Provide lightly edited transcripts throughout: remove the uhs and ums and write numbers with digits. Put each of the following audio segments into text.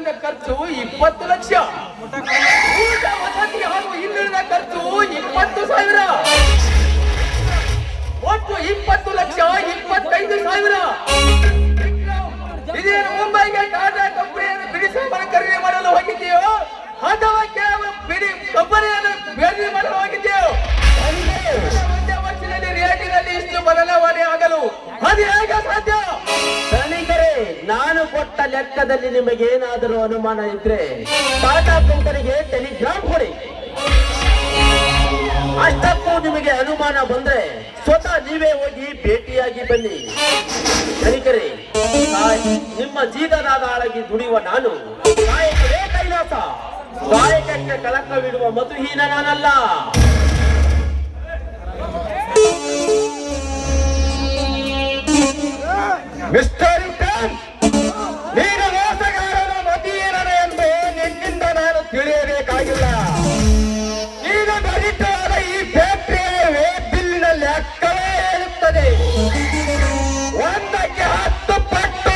ಊಟದ ಖರ್ಚು 20 ಲಕ್ಷ. ಊಟ ವಸತಿ ಹಾಗೂ ಇನ್ನುಳಿದ ಖರ್ಚು 20,000. ಒಟ್ಟು 20 ಲಕ್ಷ 25,000. ಇದೇನು ಮುಂಬೈಗೆ ಟಾಟಾ ಕಂಪನಿಯನ್ನು ಬಿಡಿ ಸಾಮಾನು ಖರೀದಿ ಮಾಡಲು ಹೋಗಿದ್ದೀಯೋ ಅಥವಾ ಕೇವಲ ಬಿಡಿ ಕಂಪನಿಯನ್ನು ಖರೀದಿ ಮಾಡಲು ಹೋಗಿದ್ದೀಯೋ? ಒಂದೇ ವರ್ಷದಲ್ಲಿ ರೇಟಿನಲ್ಲಿ ಇಷ್ಟು ಬದಲಾವಣೆ ಆಗಲು ಅದು ಹೇಗೆ ಸಾಧ್ಯ? ಧನಿಕರೇ, ನಾನು ಕೊಟ್ಟ ಲೆಕ್ಕದಲ್ಲಿ ನಿಮಗೇನಾದರೂ ಅನುಮಾನ ಇದ್ರೆ ಟಾಟಾ ಕಂಪನಿಗೆ ಟೆಲಿಗ್ರಾಮ್ ಕೊಡಿ. ಅಷ್ಟಕ್ಕೂ ನಿಮಗೆ ಅನುಮಾನ ಬಂದ್ರೆ ಸ್ವತಃ ನೀವೇ ಹೋಗಿ ಭೇಟಿಯಾಗಿ ಬನ್ನಿ. ಧನಿಕರೇ, ನಿಮ್ಮ ಜೀವನದ ಆಳಗಿ ದುಡಿಯುವ ನಾನು ಕಾಯಕವೇ ಕೈಲಾಸ. ಕಾಯಕಕ್ಕೆ ಕಳಕವಿಡುವ ಮಧುಹೀನ ನಾನಲ್ಲ. ಮಿಸ್ಟರ್ ವಿಕ್ರಮ್, ನೀನು ಮೋಸಗಾರನ ಮತೀಯನ ಎಂದು ನಿನ್ನಿಂದ ನಾನು ತಿಳಿಯಬೇಕಾಗಿಲ್ಲ. ನೀನು ಗಣಿತವಾದ ಈ ಫ್ಯಾಕ್ಟರಿಯ ಬಿಲ್ಲಿನ ಲೆಕ್ಕವೇ ಹೇಳುತ್ತದೆ. 1ಕ್ಕೆ 10 ಪಟ್ಟು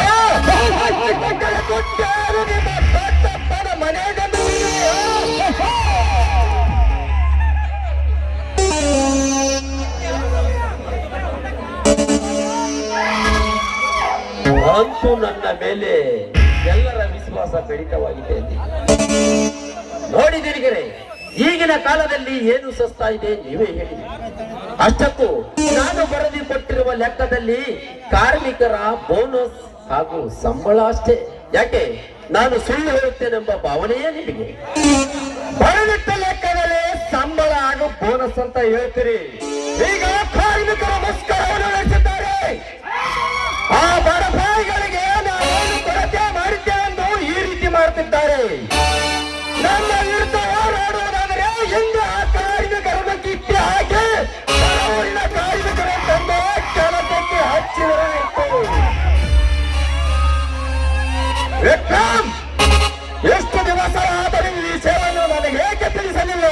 ಕೊಟ್ಟರು ನಿಮ್ಮ ದೊಡ್ಡಪ್ಪನ ಮನೆಗೆ. ಅಂತೂ ನನ್ನ ಮೇಲೆ ಎಲ್ಲರ ವಿಶ್ವಾಸ ಕಡಿತವಾಗಿದೆ. ನೋಡಿ ಧನಿಕರೇ, ಈಗಿನ ಕಾಲದಲ್ಲಿ ಏನು ಸಸ್ತಾ ಇದೆ ನೀವೇ ಹೇಳಿ. ಅಷ್ಟಕ್ಕೂ ನಾನು ಬರೆದು ಕೊಟ್ಟಿರುವ ಲೆಕ್ಕದಲ್ಲಿ ಕಾರ್ಮಿಕರ ಬೋನಸ್ ಹಾಗೂ ಸಂಬಳ ಅಷ್ಟೇ. ಯಾಕೆ ನಾನು ಸುಳ್ಳು ಹೇಳುತ್ತೇನೆಂಬ ಭಾವನೆಯೇ ನಿಮಗೆ? ಬರೆದಿಟ್ಟ ಲೆಕ್ಕದಲ್ಲಿ ಸಂಬಳ ಹಾಗೂ ಬೋನಸ್ ಅಂತ ಹೇಳ್ತೀರಿ. ಈಗ ಕಾರ್ಮಿಕರ ಮುಷ್ಕರವನ್ನು ನಡೆಸಿದ್ದಾರೆ. ಆ ಬಡಪಾಯಿಗಳಿಗೆ ನಾವೇನು ಕೊರತೆ ಮಾಡಿದ್ದೇವೆ ಎಂದು ಈ ರೀತಿ ಮಾಡುತ್ತಿದ್ದಾರೆ. ನಮ್ಮ ವಿರುದ್ಧ ಹೋರಾಡುವುದಾದರೆ ಹಿಂದೆ ಆ ಕಾರ್ಮಿಕರನ್ನು ಕಿತ್ತಿ ಹಾಕಿ ಊರಿನ ಕಾರ್ಮಿಕರ ತಂದು ಕೆಲಸಕ್ಕೆ ಹಚ್ಚಿದರಾಯಿತು. ವಿಕ್ರಮ್, ಎಷ್ಟು ದಿವಸ ಆದರೂ ಈ ವಿಷಯವನ್ನು ನನಗೆ ಏಕೆ ತಿಳಿಸಲಿಲ್ಲ?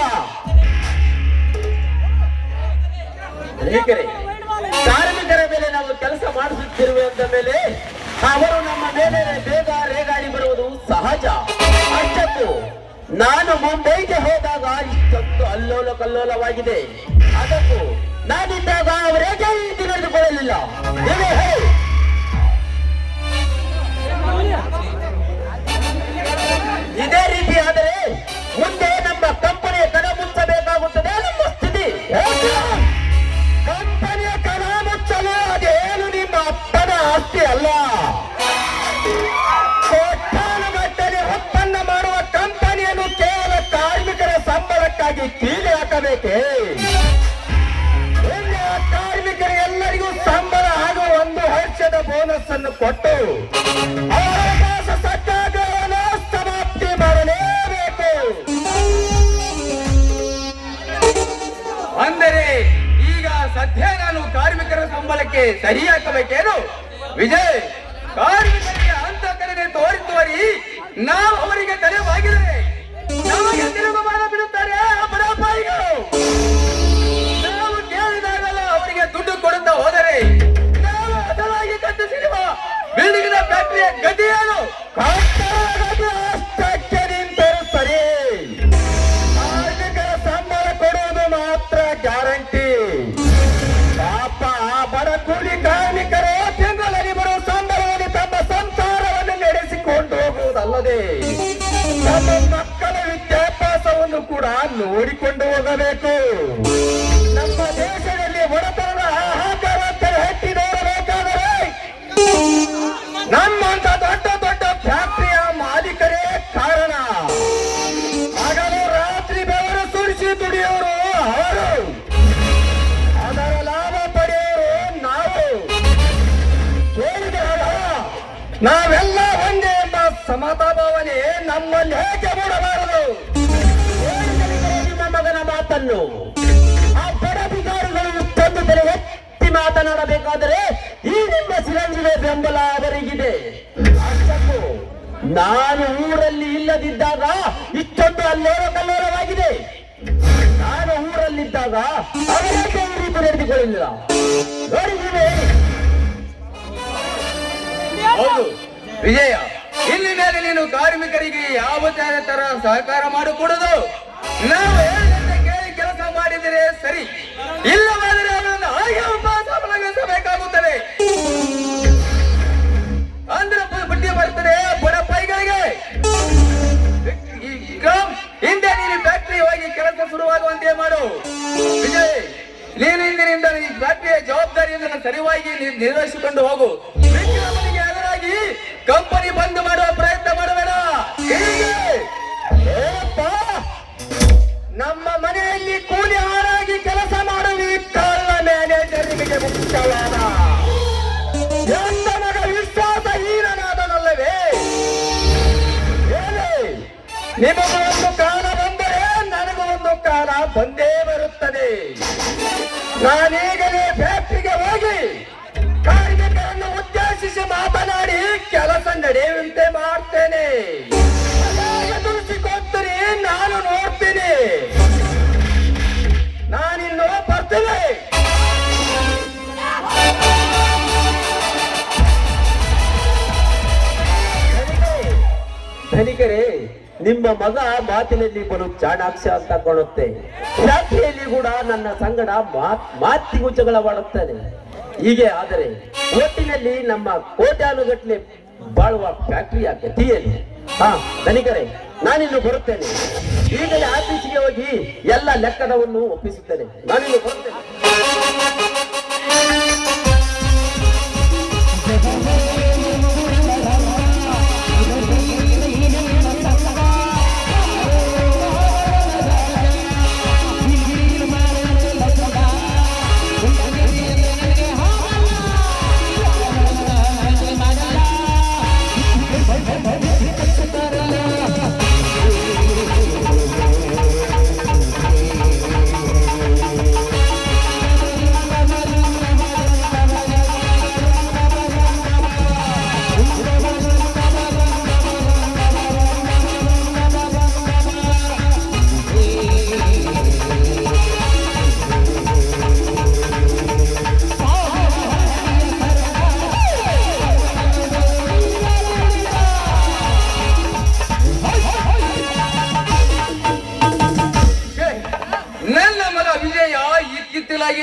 ಧನಿಕರೇ, ಕಾರ್ಮಿಕರ ಮೇಲೆ ನಾವು ಕೆಲಸ ಮಾಡಿಸುತ್ತಿರುವೆ ಅಂದ ಮೇಲೆ ಅವರು ನಮ್ಮ ಮೇಲೆ ಬೇಗ ರೇಗಾಡಿ ಬರುವುದು ಸಹಜ. ಅಷ್ಟಕ್ಕೂ ನಾನು ಮುಂಬೈಗೆ ಹೋದಾಗ ಇಷ್ಟೊಂದು ಅಲ್ಲೋಲ ಕಲ್ಲೋಲವಾಗಿದೆ. ಅದಕ್ಕೂ ನಾನಿದ್ದಾಗ ಅವರೇಗೆ ಈ ರೀತಿ ನಡೆದುಕೊಳ್ಳಲಿಲ್ಲ. ನೀವೇ ಹೇಳಿ. ಇದೇ ರೀತಿ ಆದರೆ ಮುಂದೆ ನಮ್ಮ ಕಂಪನಿಯ ಕಣ ಮುಚ್ಚಬೇಕಾಗುತ್ತದೆ ನಮ್ಮ ಸ್ಥಿತಿ. ಕಂಪನಿಯ ಕಣ ಮುಚ್ಚಲು ಅದೇನು ನಿಮ್ಮ ಅಪ್ಪನ ಆಸ್ತಿ ಅಲ್ಲ. ಕೋಟ್ಯಾನುಗಟ್ಟಲೆ ಒಪ್ಪಂದ ಮಾಡುವ ಕಂಪನಿಯನ್ನು ಕೇವಲ ಕಾರ್ಮಿಕರ ಸಂಬಳಕ್ಕಾಗಿ ಕೀಲಿ ಹಾಕಬೇಕೆ? ಕಾರ್ಮಿಕರಿಗೆಲ್ಲರಿಗೂ ಸಂಬಳ ಹಾಗೂ 1 ವರ್ಷದ ಬೋನಸ್ ಅನ್ನು ಕೊಟ್ಟು ಅವಕಾಶ ಸತ್ಯಾಗ್ರಹವನ್ನು ಸಮಾಪ್ತಿ ಮಾಡಲೇಬೇಕು. ಅಂದರೆ ಈಗ ಸದ್ಯ ನಾನು ಕಾರ್ಮಿಕರ ಸಂಬಳಕ್ಕೆ ಸರಿ ಹಾಕಬೇಕೇನು? ವಿಜಯ್, ಕಾರ್ಮಿಕರಿಗೆ ಅಂತ ಕರೆಗೆ ತೋರಿ ನಾವು ಅವರಿಗೆ ತಲೆವಾಗಿದರೆ ನಮಗೆ ತಿರುಗುಮಾನ ಬಿಡುತ್ತಾರೆ ಆ ಬಡಪಾಯಿಗಳು. ನಾವು ಕೇಳಿದಾಗಲ್ಲ ಅವರಿಗೆ ದುಡ್ಡು ಕೊಡುತ್ತಾ ಹೋದರೆ ನಾವು ಅದರಾಗಿ ಕಟ್ಟಿಸಿರುವ ಬಿಲ್ಡಿಂಗ್ ನ ಫ್ಯಾಕ್ಟರಿಯ ಗತಿಯೇನು? ಅಷ್ಟಕ್ಕೆ ನಿಂತರು ಸರಿ. ಕಾರ್ಮಿಕರ ಸಂಬಳ ಕೊಡುವುದು ಮಾತ್ರ ಗ್ಯಾರಂಟಿ. ಪಾಪ ಆ ಬಡ ಕೂಲಿ ಕಾರ್ಮಿಕರು ತಿಂಗಳಲ್ಲಿ ಬರುವ ಸಂಬಳದಲ್ಲಿ ತಮ್ಮ ಸಂಸಾರವನ್ನು ನಡೆಸಿಕೊಂಡು ಹೋಗುವುದಲ್ಲದೆ ತಮ್ಮ ಮಕ್ಕಳ ವಿದ್ಯಾಭ್ಯಾಸವನ್ನು ಕೂಡ ನೋಡಿಕೊಂಡು ಹೋಗಬೇಕು. ನಮ್ಮ ದೇಶದಲ್ಲಿ ಬಡತನದ ಹಾಹಾಕಾರ ಹೆಟ್ಟಿ ನೋಡಬೇಕಾದರೆ ನಮ್ಮಂತ ದೊಡ್ಡ ದೊಡ್ಡ ಫ್ಯಾಕ್ಟರಿಯ ಮಾಲೀಕರೇ ಕಾರಣ. ಹಗಲು ರಾತ್ರಿ ಬೆವರು ಸುರಿಸಿ ದುಡಿಯೋರು ಅವರು, ಅದರ ಲಾಭ ಪಡೆಯೋರು ನಾವು. ಕೇಳಿದಾಗ ನಾವೆಲ್ಲ ಒಂದೇ ಎಂಬ ಸಮತಾ ಭಾವನೆ ನಮ್ಮಲ್ಲಿ ಹೇಗೆ ಮೂಡಬಾರದು? ನಿಮ್ಮ ಮಗನ ಮಾತನ್ನು ಆ ಬಡ ಬಿಗಾರುಗಳು ಇಷ್ಟೊಂದು ಬೆಲೆ ಎತ್ತಿ ಮಾತನಾಡಬೇಕಾದರೆ ಈ ನಿಮ್ಮ ಚಿರಂಜೀವಿ ಬೆಂಬಲ ಅವರಿಗಿದೆ. ಅಷ್ಟಕ್ಕೂ ನಾನು ಊರಲ್ಲಿ ಇಲ್ಲದಿದ್ದಾಗ ಇಷ್ಟೊಂದು ಅಲ್ಲೋಲ ಕಲ್ಲೋಲವಾಗಿದೆ. ನಾನು ಊರಲ್ಲಿದ್ದಾಗ ಅವರಿಗೆ ಈ ರೀತಿ ನಡೆದುಕೊಳ್ಳಲಿಲ್ಲ. ನೋಡಿ ನೀವೇ. ಹೌದು ವಿಜಯ, ಇಲ್ಲಿನ ಇನ್ಮೇಲೆ ನೀನು ಕಾರ್ಮಿಕರಿಗೆ ಯಾವುದೇ ತರ ಸಹಕಾರ ಮಾಡಿಕೊಡುದು. ನಾವು ಹೇಳಿದಂತೆ ಕೇಳಿ ಕೆಲಸ ಮಾಡಿದರೆ ಸರಿ, ಇಲ್ಲವಾದರೆ ಅವರನ್ನು ಹಾಗೆ ಉಪವಾಸ ಮಲಗಿಸಬೇಕಾಗುತ್ತದೆ. ಅಂದ್ರೆ ಬುದ್ಧಿ ಬರ್ತದೆ ಬಡಪಾಯಿಗಳಿಗೆ. ಹಿಂದೆ ನೀನು ಫ್ಯಾಕ್ಟರಿ ಹೋಗಿ ಕೆಲಸ ಶುರುವಾಗುವಂತೆ ಮಾಡು. ವಿಜಯ್, ನೀನು ಇಂದಿನಿಂದ ಈ ಫ್ಯಾಕ್ಟರಿಯ ಜವಾಬ್ದಾರಿಯನ್ನು ಸರಿಯಾಗಿ ನಿರ್ವಹಿಸಿಕೊಂಡು ಹೋಗು. ವಿಕ್ರಮನಿಗೆ ಎದುರಾಗಿ ಕಂಪನಿ ಬಂದ್ ಮಾಡುವ ಪ್ರಯತ್ನ ಮಾಡಬೇಡ. ನಮ್ಮ ಮನೆಯಲ್ಲಿ ಕೂಲಿ ಹಾರಾಗಿ ಕೆಲಸ ಮಾಡುವ ಈ ಕಳ್ಳ ಮ್ಯಾನೇಜರ್ ನಿಮಗೆ ಮುಖ್ಯವಾದ ಎಂದ ಮಗ ವಿಶ್ವಾಸಹೀನನಾದನಲ್ಲವೇ? ಹೇಳಿ, ನಿಮಗೂ ಒಂದು ಕಾಲ ಬಂದರೆ ನನಗೂ ಒಂದು ಕಾಲ ಬಂದೇ ಬರುತ್ತದೆ. ನಾನೀಗಲೇ ಫ್ಯಾಕ್ಟರಿಗೆ ಹೋಗಿ ಕಾರ್ಮಿಕರನ್ನು ಉದ್ದೇಶಿಸಿ ಮಾತನಾಡಿ ಕೆಲಸ ನಡೆಯುವಂತೆ ಮಾಡ್ತೇನೆ. ಎದುರಿಸಿಕೊಡ್ತೀನಿ, ನಾನು ನೋಡ್ತೀನಿ. ನಾನಿನ್ನು ಬರ್ತೇನೆ. ಧನಿಕರೇ, ನಿಮ್ಮ ಮಗ ಮಾತಿನಲ್ಲಿ ಬಲು ಚಾಣಾಕ್ಷ ಅಂತ ಕಾಣುತ್ತೆ. ಫ್ಯಾಕ್ಟರಿಯಲ್ಲಿ ಕೂಡ ನನ್ನ ಸಂಗಡ ಮಾತಿಗೂ ಜಗಳವಾಡುತ್ತಾನೆ. ಹೀಗೆ ಆದರೆ ಒಟ್ಟಿನಲ್ಲಿ ನಮ್ಮ ಕೋಟ್ಯಾನುಗಟ್ಲೆ ಬಾಳುವ ಫ್ಯಾಕ್ಟರಿಯ ಗತಿಯಲ್ಲಿ. ಧನಿಕರೇ, ನಾನಿನ್ನು ಬರುತ್ತೇನೆ. ಈಗಲೇ ಆಫೀಸಿಗೆ ಹೋಗಿ ಎಲ್ಲ ಲೆಕ್ಕದವನ್ನು ಒಪ್ಪಿಸುತ್ತೇನೆ. ನಾನಿನ್ನು ಬರುತ್ತೇನೆ.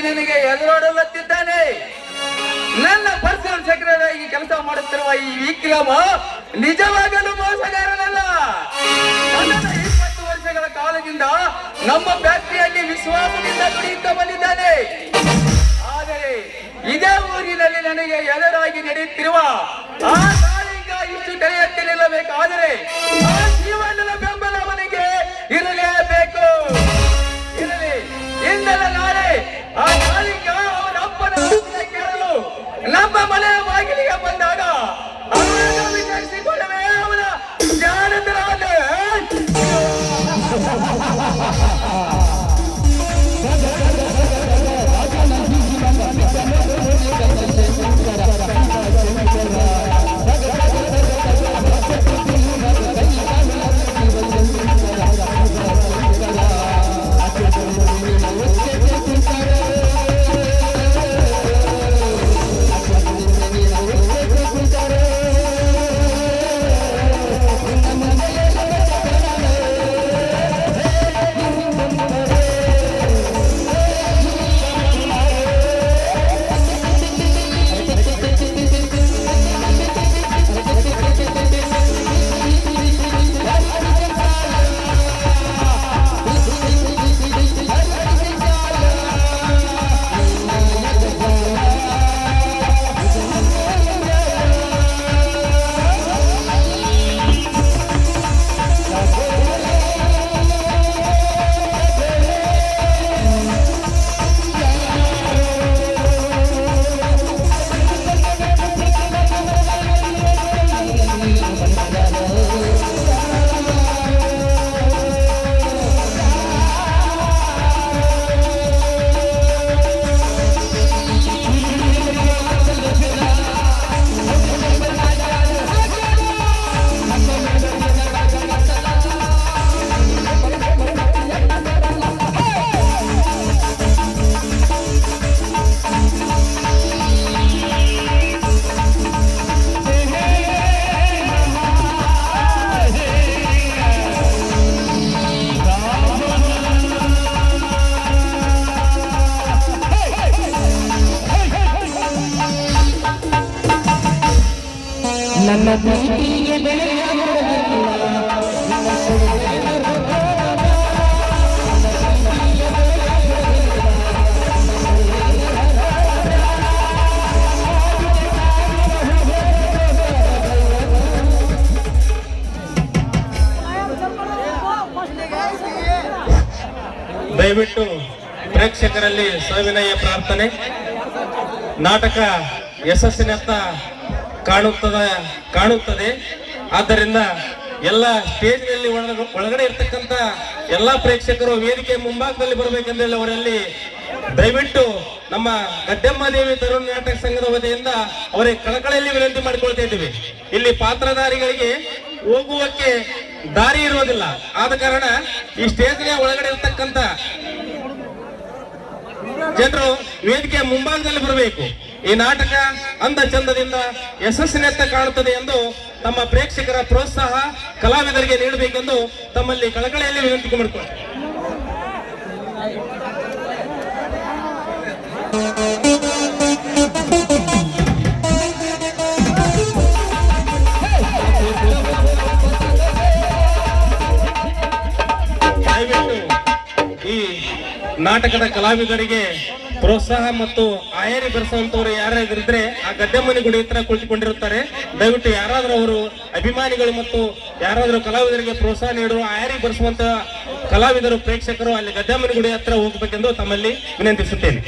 ನಿನಗೆ ಎದುರಾಡಲತ್ತಿದ್ದಾನೆ. ನನ್ನ ಪರ್ಸನಲ್ ಸೆಕ್ರೆಟರಿ ಕೆಲಸ ಮಾಡುತ್ತಿರುವ ಈ ವಿಕ್ರಮ ನಿಜವಾಗಲು ಮೋಸಗಾರನಲ್ಲ. 20 ವರ್ಷಗಳ ಕಾಲದಿಂದ ನಮ್ಮ ಫ್ಯಾಕ್ಟರಿಯಲ್ಲಿ ವಿಶ್ವಾಸದಿಂದ ದುಡಿಯುತ್ತಾ ಬಂದಿದ್ದಾನೆ. ಆದರೆ ಇದೇ ಊರಿನಲ್ಲಿ ನನಗೆ ಎದುರಾಗಿ ನಡೆಯುತ್ತಿರುವ ಆ ಕಾಳಿಂಗ ಇಷ್ಟು ತಲೆ ಎತ್ತಿ ನಿಲ್ಲಬೇಕಾದರೆ ಆ ಜೀವನದ ಬೆಂಬಲ ಅವನಿಗೆ ಇರಲೇಬೇಕು. ಇರಲಿ, ಇಂದಲ್ಲ ನಾಳೆ ಆ ಕಾಳಿಂಗ ಅವನ ಅಪ್ಪನ ಕೇಳಲು ನಮ್ಮ ಮನೆಯ ಬಾಗಿಲಿಗೆ ಬಂದಾಗ ಅವನ ವಿಚಾರಿಸಿಕೊಳ್ಳವೇ ಅವನ ಜ್ಞಾನತರವನ್ನೇ. ನನ್ನ ಪ್ರೀತಿಗೆ ಬೆಲೆಯ ದಯವಿಟ್ಟು ಪ್ರೇಕ್ಷಕರಲ್ಲಿ ಸವಿನಯ ಪ್ರಾರ್ಥನೆ. ನಾಟಕ ಯಶಸ್ಸಿನತ್ತ ಕಾಣುತ್ತದೆ. ಆದ್ದರಿಂದ ಎಲ್ಲ ಸ್ಟೇಜ್ನಲ್ಲಿ ಒಳಗಡೆ ಇರ್ತಕ್ಕಂಥ ಎಲ್ಲಾ ಪ್ರೇಕ್ಷಕರು ವೇದಿಕೆ ಮುಂಭಾಗದಲ್ಲಿ ಬರಬೇಕೆಂದೇಳಿ ಅವರಲ್ಲಿ ದಯವಿಟ್ಟು ನಮ್ಮ ಗಡ್ಡೆಮ್ಮ ದೇವಿ ತರುಣ ನಾಟಕ ಸಂಘದ ವತಿಯಿಂದ ಅವರಿಗೆ ಕಳಕಳಿಯಲ್ಲಿ ವಿನಂತಿ ಮಾಡಿಕೊಳ್ತಾ ಇದ್ದೀವಿ. ಇಲ್ಲಿ ಪಾತ್ರಧಾರಿಗಳಿಗೆ ಹೋಗುವಕ್ಕೆ ದಾರಿ ಇರುವುದಿಲ್ಲ. ಆದ ಕಾರಣ ಈ ಸ್ಟೇಜ್ನ ಒಳಗಡೆ ಇರ್ತಕ್ಕಂಥ ಜನರು ವೇದಿಕೆಯ ಮುಂಭಾಗದಲ್ಲಿ ಬರಬೇಕು. ಈ ನಾಟಕ ಅಂದ ಚಂದದಿಂದ ಯಶಸ್ಸಿನತ್ತ ಕಾಣುತ್ತದೆ ಎಂದು ತಮ್ಮ ಪ್ರೇಕ್ಷಕರ ಪ್ರೋತ್ಸಾಹ ಕಲಾವಿದರಿಗೆ ನೀಡಬೇಕೆಂದು ತಮ್ಮಲ್ಲಿ ಕಳಕಳಿಯಲ್ಲಿ ವಿನಂತಿ ಮಾಡಿಕೊಳ್ಳುತ್ತೇವೆ. ಈ ನಾಟಕದ ಕಲಾವಿದರಿಗೆ ಪ್ರೋತ್ಸಾಹ ಮತ್ತು ಆಯರಿ ಬೆರೆಸುವಂತವರು ಯಾರಾದ್ರಿದ್ರೆ ಆ ಗದ್ದೆಮ್ಮನಿ ಗುಡಿ ಹತ್ರ ಕುಳಿತುಕೊಂಡಿರುತ್ತಾರೆ. ದಯವಿಟ್ಟು ಯಾರಾದ್ರೂ ಅವರು ಅಭಿಮಾನಿಗಳು ಮತ್ತು ಯಾರಾದ್ರೂ ಕಲಾವಿದರಿಗೆ ಪ್ರೋತ್ಸಾಹ ನೀಡುವ ಆಯರಿ ಬೆರೆಸುವಂತ ಕಲಾವಿದರು ಪ್ರೇಕ್ಷಕರು ಅಲ್ಲಿ ಗದ್ದೆಮ್ಮನಿ ಗುಡಿ ಹತ್ರ ಹೋಗಬೇಕೆಂದು ತಮ್ಮಲ್ಲಿ ವಿನಂತಿಸುತ್ತೇನೆ.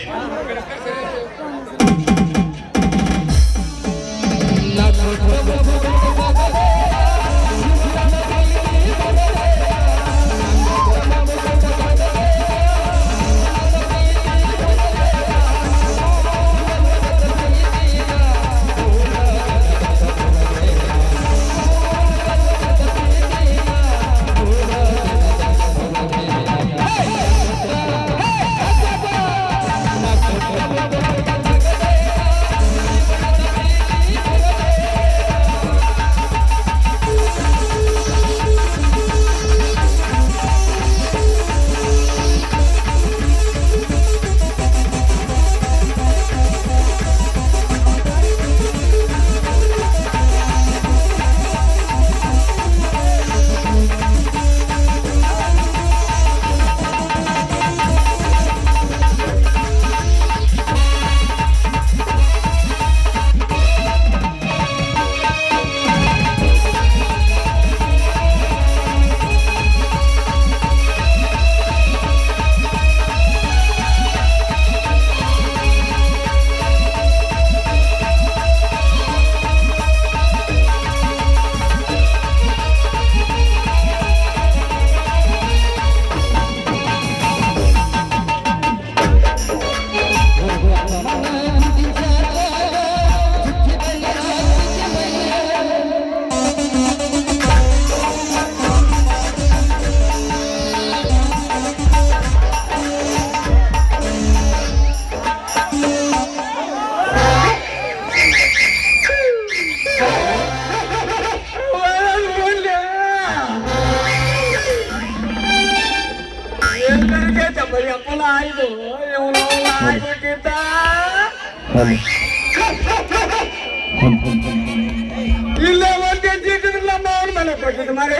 ಇಲ್ಲ ಒಂದೇ ಚೀಟಿದ್ರಲ್ಲ ಅವನ ಮನೆ ಕೊಟ್ಟಿದ್ದು ಮರ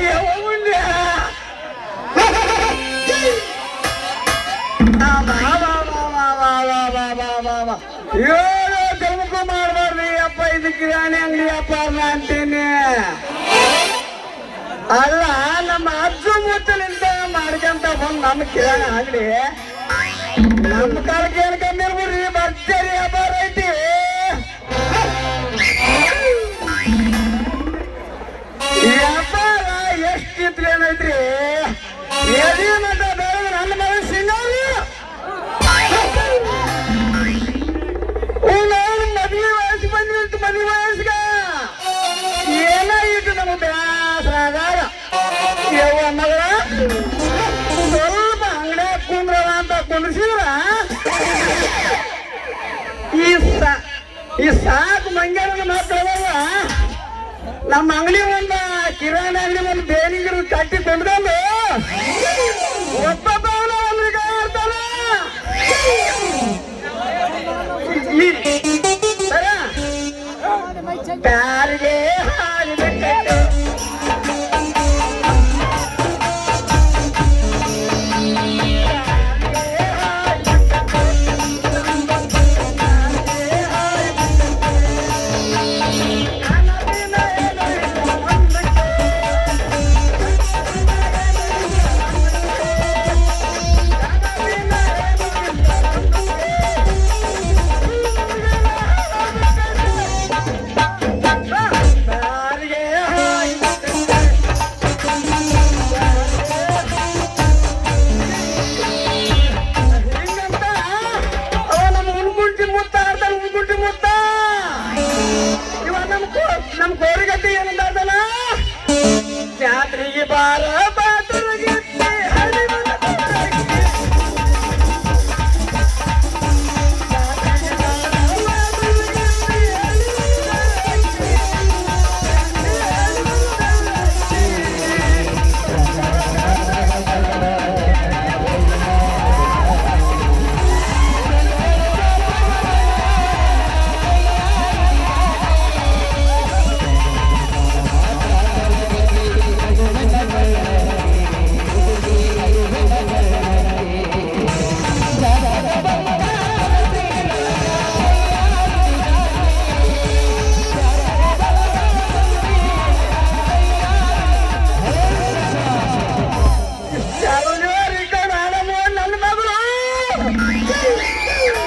ಏಳು ಜನ್ಮಕ್ಕೂ ಮಾಡ್ಬಾರ್ರಿ ಅಪ್ಪ ಇದು ಕಿರಾಣಿ ಅಂಗಡಿ ಅಪ್ಪ ಅಂತೀನಿ. ಅಲ್ಲ ನಮ್ಮ ಅಜ್ಜು ಮುತ್ತಲಿಂದ ಮಾಡ್ಕೊಂತ ಬಂದ್ ನಮ್ಮ ಕಿರಾಣಿ ಅಂಗಡಿ ನಮ್ಮ ಕಾಲಕ್ಕೆ ಏನ್ ಕಮ್ಮಿ ಇರ್ಬಿಡ್ರಿ ಬರ್ತೀರಿ ವ್ಯಾಪಾರ ಐತಿ. ವ್ಯಾಪಾರ ಎಷ್ಟಿತ್ತು ಏನೈತ್ರಿ ಎದಿ ಮಠ ಬೆಳೆದು ನನ್ನ ಮಗ ಸಿಂಗಾರಿ ಮದುವೆ ವಯಸ್ಸು ಬಂದಿತ್ತು. ಮದುವೆ ವಯಸ್ಸಿಗ ಏನಾಗಿತ್ತು ನಮಗೆ ಬ್ಯಾಸರಾದಾಗ ಯವ್ವ ಮಗಳ ಸ್ವಲ್ಪ ಅಂಗಡಿಯಾಗ ಕುಂದ್ರವ ಅಂತ ಕುಂದ್ರಿಸಿದ್ರ ಈ ಸಾಕು ಮಂಗ್ಯಾನ ಮಾತಾಡಲ್ಲ. ನಮ್ಮ ಅಂಗಡಿ ಒಂದು ಕಿರಾಣಿ ಅಂಗಡಿ ಒಂದು ಬೇನಿಗಿರು ಕಟ್ಟಿ ಕೊಂಡ್ಕೊಂಡು ಒಬ್ಬೊಬ್ಬವನ ಒಂದ್ರಿಗೆ ಇರ್ತಾನ. ಪ್ಯಾರಿಗೆ ಹಾಗೆ ದಾರಿ ಬಿಟ್ಟೈತೆ. ನಮ್ ಕೋರಿಗಟ್ಟಿ ಏನಂದಾದಲ್ಲ ಜಾತ್ರೆಗೆ ಬಾರ ಬಾತುರಗಿತ್ತಿ ಹಳ್ಳಿ ಮನ ಬಾರಗಿ.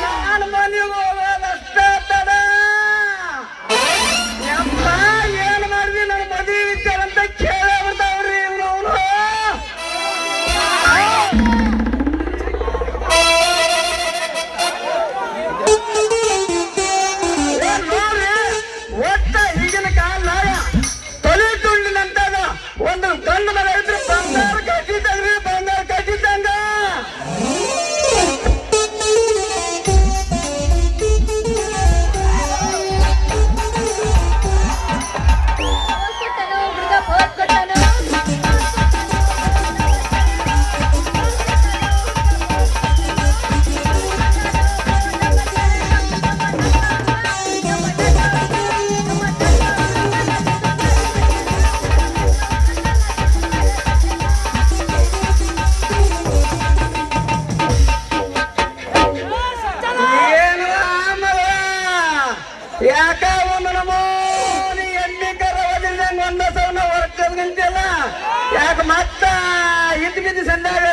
ನಾನು ಮನೆಗೆ ಹೋಗೋದಷ್ಟ ತಡ. ಯಪ್ಪ ಏನ್ ಮಾಡಿದ್ವಿ ನನ್ನ ಮದುವೆ ವಿಚಾರ ಅಂತ ಕೇಳೇ ಬಿಡ್ತಾವ್ರಿ ಇವ್ರು ಅವ್ರು. ನೋಡ್ರಿ ಒಟ್ಟ ಈಗಿನ ಕಾಲದಾಗ ತೊಲೆ ತುಂಡಿನಂತದ ಒಂದು ಗಂಡು ಮಗ ಇದ್ರೆ ಬಂಗಾರ ಕಟ್ಟಿದ್ದಂಗ್ರಿ, ಬಂಗಾರ ಕಟ್ಟಿದ್ದಂಗ. ಏನು ಆಮಲ ಯಾಕ ಒಂದು ನಮೂನಿ ಎಣ್ಣೆ ಕರ ಓದಿಲ್ದಂಗ ಒಂದ ಸವನ ಹೊರಕಂತೆಲ್ಲ ಯಾಕ ಮತ್ತ ಇದ್ ಬಿದ್ದು ಸಂದಾಗ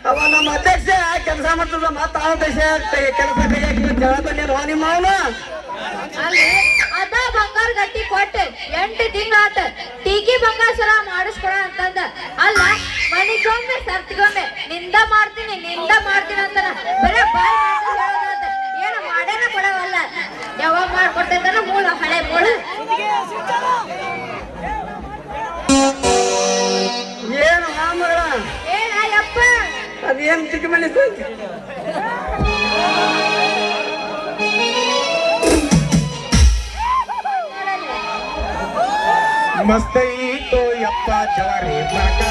ಅವ ನಮ್ಮ ಅಧ್ಯಕ್ಷ ಕೆಲಸ ಮಾಡ್ತದ ಮತ್ತ ಅವ ದೇಶ ಕೆಲಸ ಕೈಯಾಗಿ ಜವಾಬ್ದಾರಿ ನಿಮ್ಮ ಅವನು ಅಲ್ಲಿ ಅದ ಬಂಗಾರ ಗಟ್ಟಿ ಕೊಟ್ಟೆ 8 ತಿಂಗಳಾತ ಟೀಕಿ ಬಂಗಾರ ಸರ ಮಾಡಿಸ್ಕೊಡ ಅಂತಂದ. ಅಲ್ಲ ಮನಿಗೊಮ್ಮೆ ಸರ್ತಿಗೊಮ್ಮೆ ನಿಂದ ಮಾಡ್ತೀನಿ ಅಂತಾನ ಬರೇ ಬಾಯ್ ಮಾತು ಹೇಳೋದಾತ. ಏನು ಮಾಡೇನ ಕೊಡವಲ್ಲ, ಯಾವಾಗ ಮಾಡ್ಕೊಡ್ತೈತನ ಮೂಲ ಹಳೆ ಮೂಲ. ಏನು ಆಮಗಳ ಏನಯ್ಯಪ್ಪ ಅದೇನ್ ಚಿಕ್ಕ ಮನೆ ಮಸ್ತೈತೋ ಯಪ್ಪ ಜವಾರಿ ಮಗ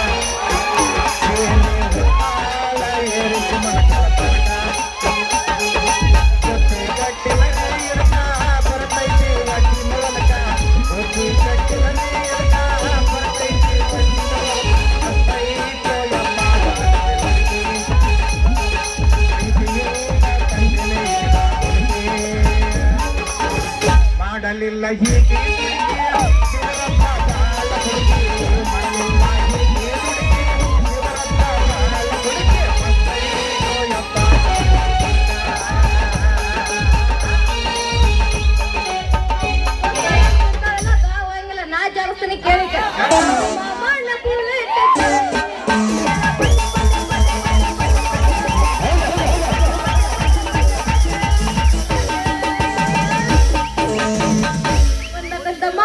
ಮಾಡಲಿಲ್ಲ ಹೀಗೆ ನಾ ಜಾಸ್ತಿ ಕೇಳಿಕ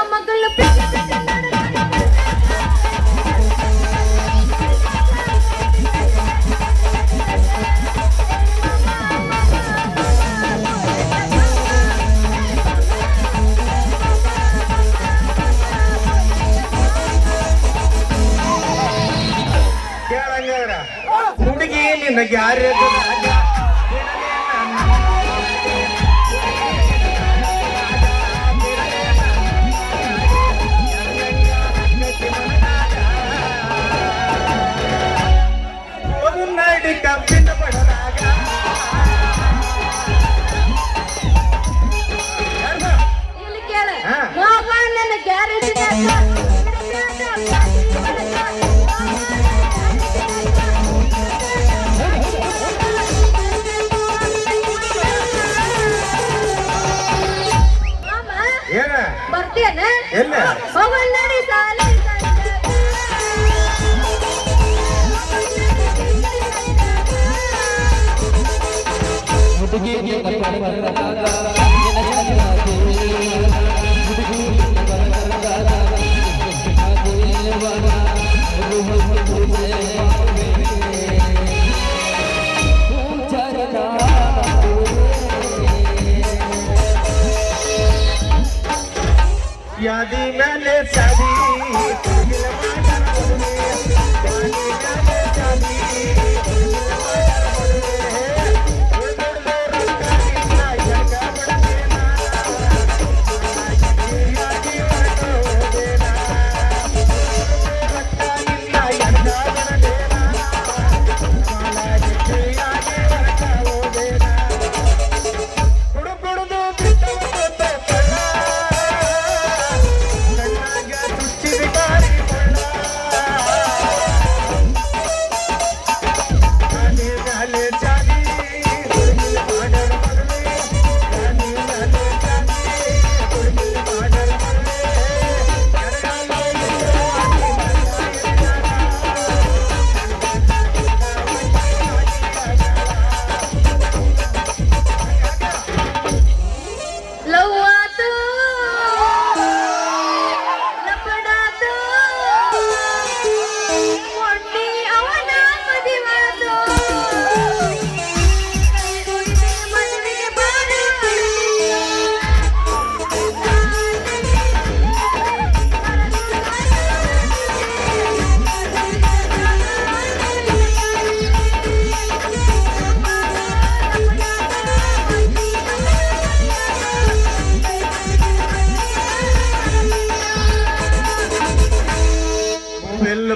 ಮಗಳು ಕೇಳಂಗಾರ ಹುಡುಗಿ ನಿನಗೆ ಯಾರು ಏನ ಬರ್ತೀಯನ ಎಲ್ಲ ಹೋಗಲ್ ನಡಿ ಸಾಲಿ ಯಾದಿ ಮೇಲೆ ಶಾದಿ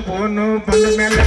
ಫೋನು ಬಂದ ಮೇಲೆ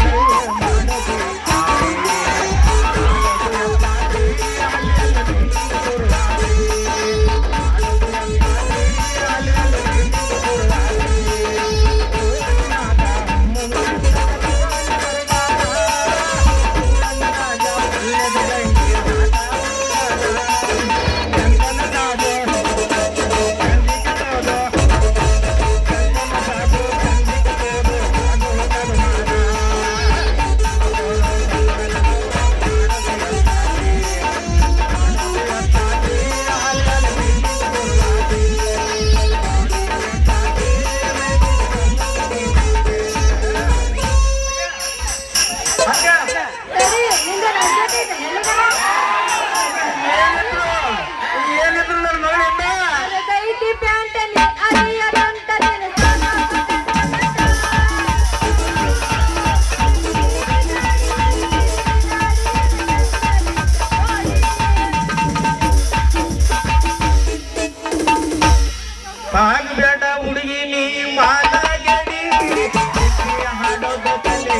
ಬೇಡ ಹುಡುಗಿ ನೀ ಮಾಲಾಗಡಿ ಹಾಡೋದು ಕಲೆ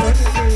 Thank you.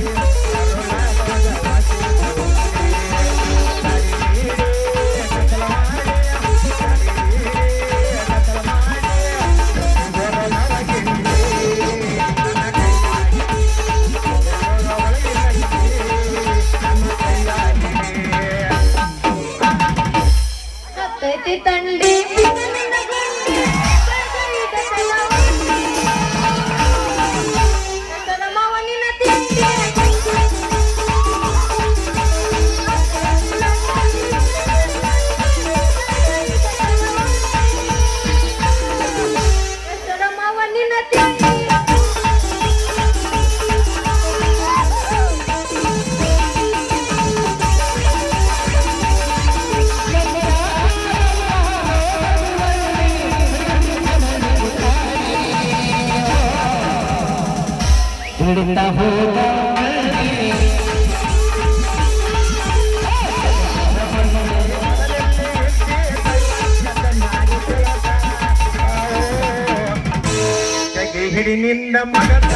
ನಿನ್ನ ಮಗನ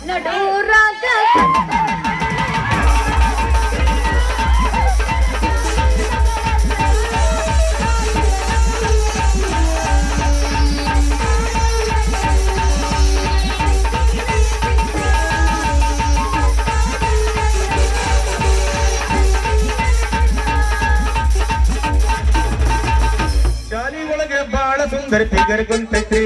ನಡೂರಾಗ ಶಾಲಿ ಒಳಗೆ ಬಾಳ ಸುಂದರ ಫಿಗರ್ ಕುಂತೈತಿ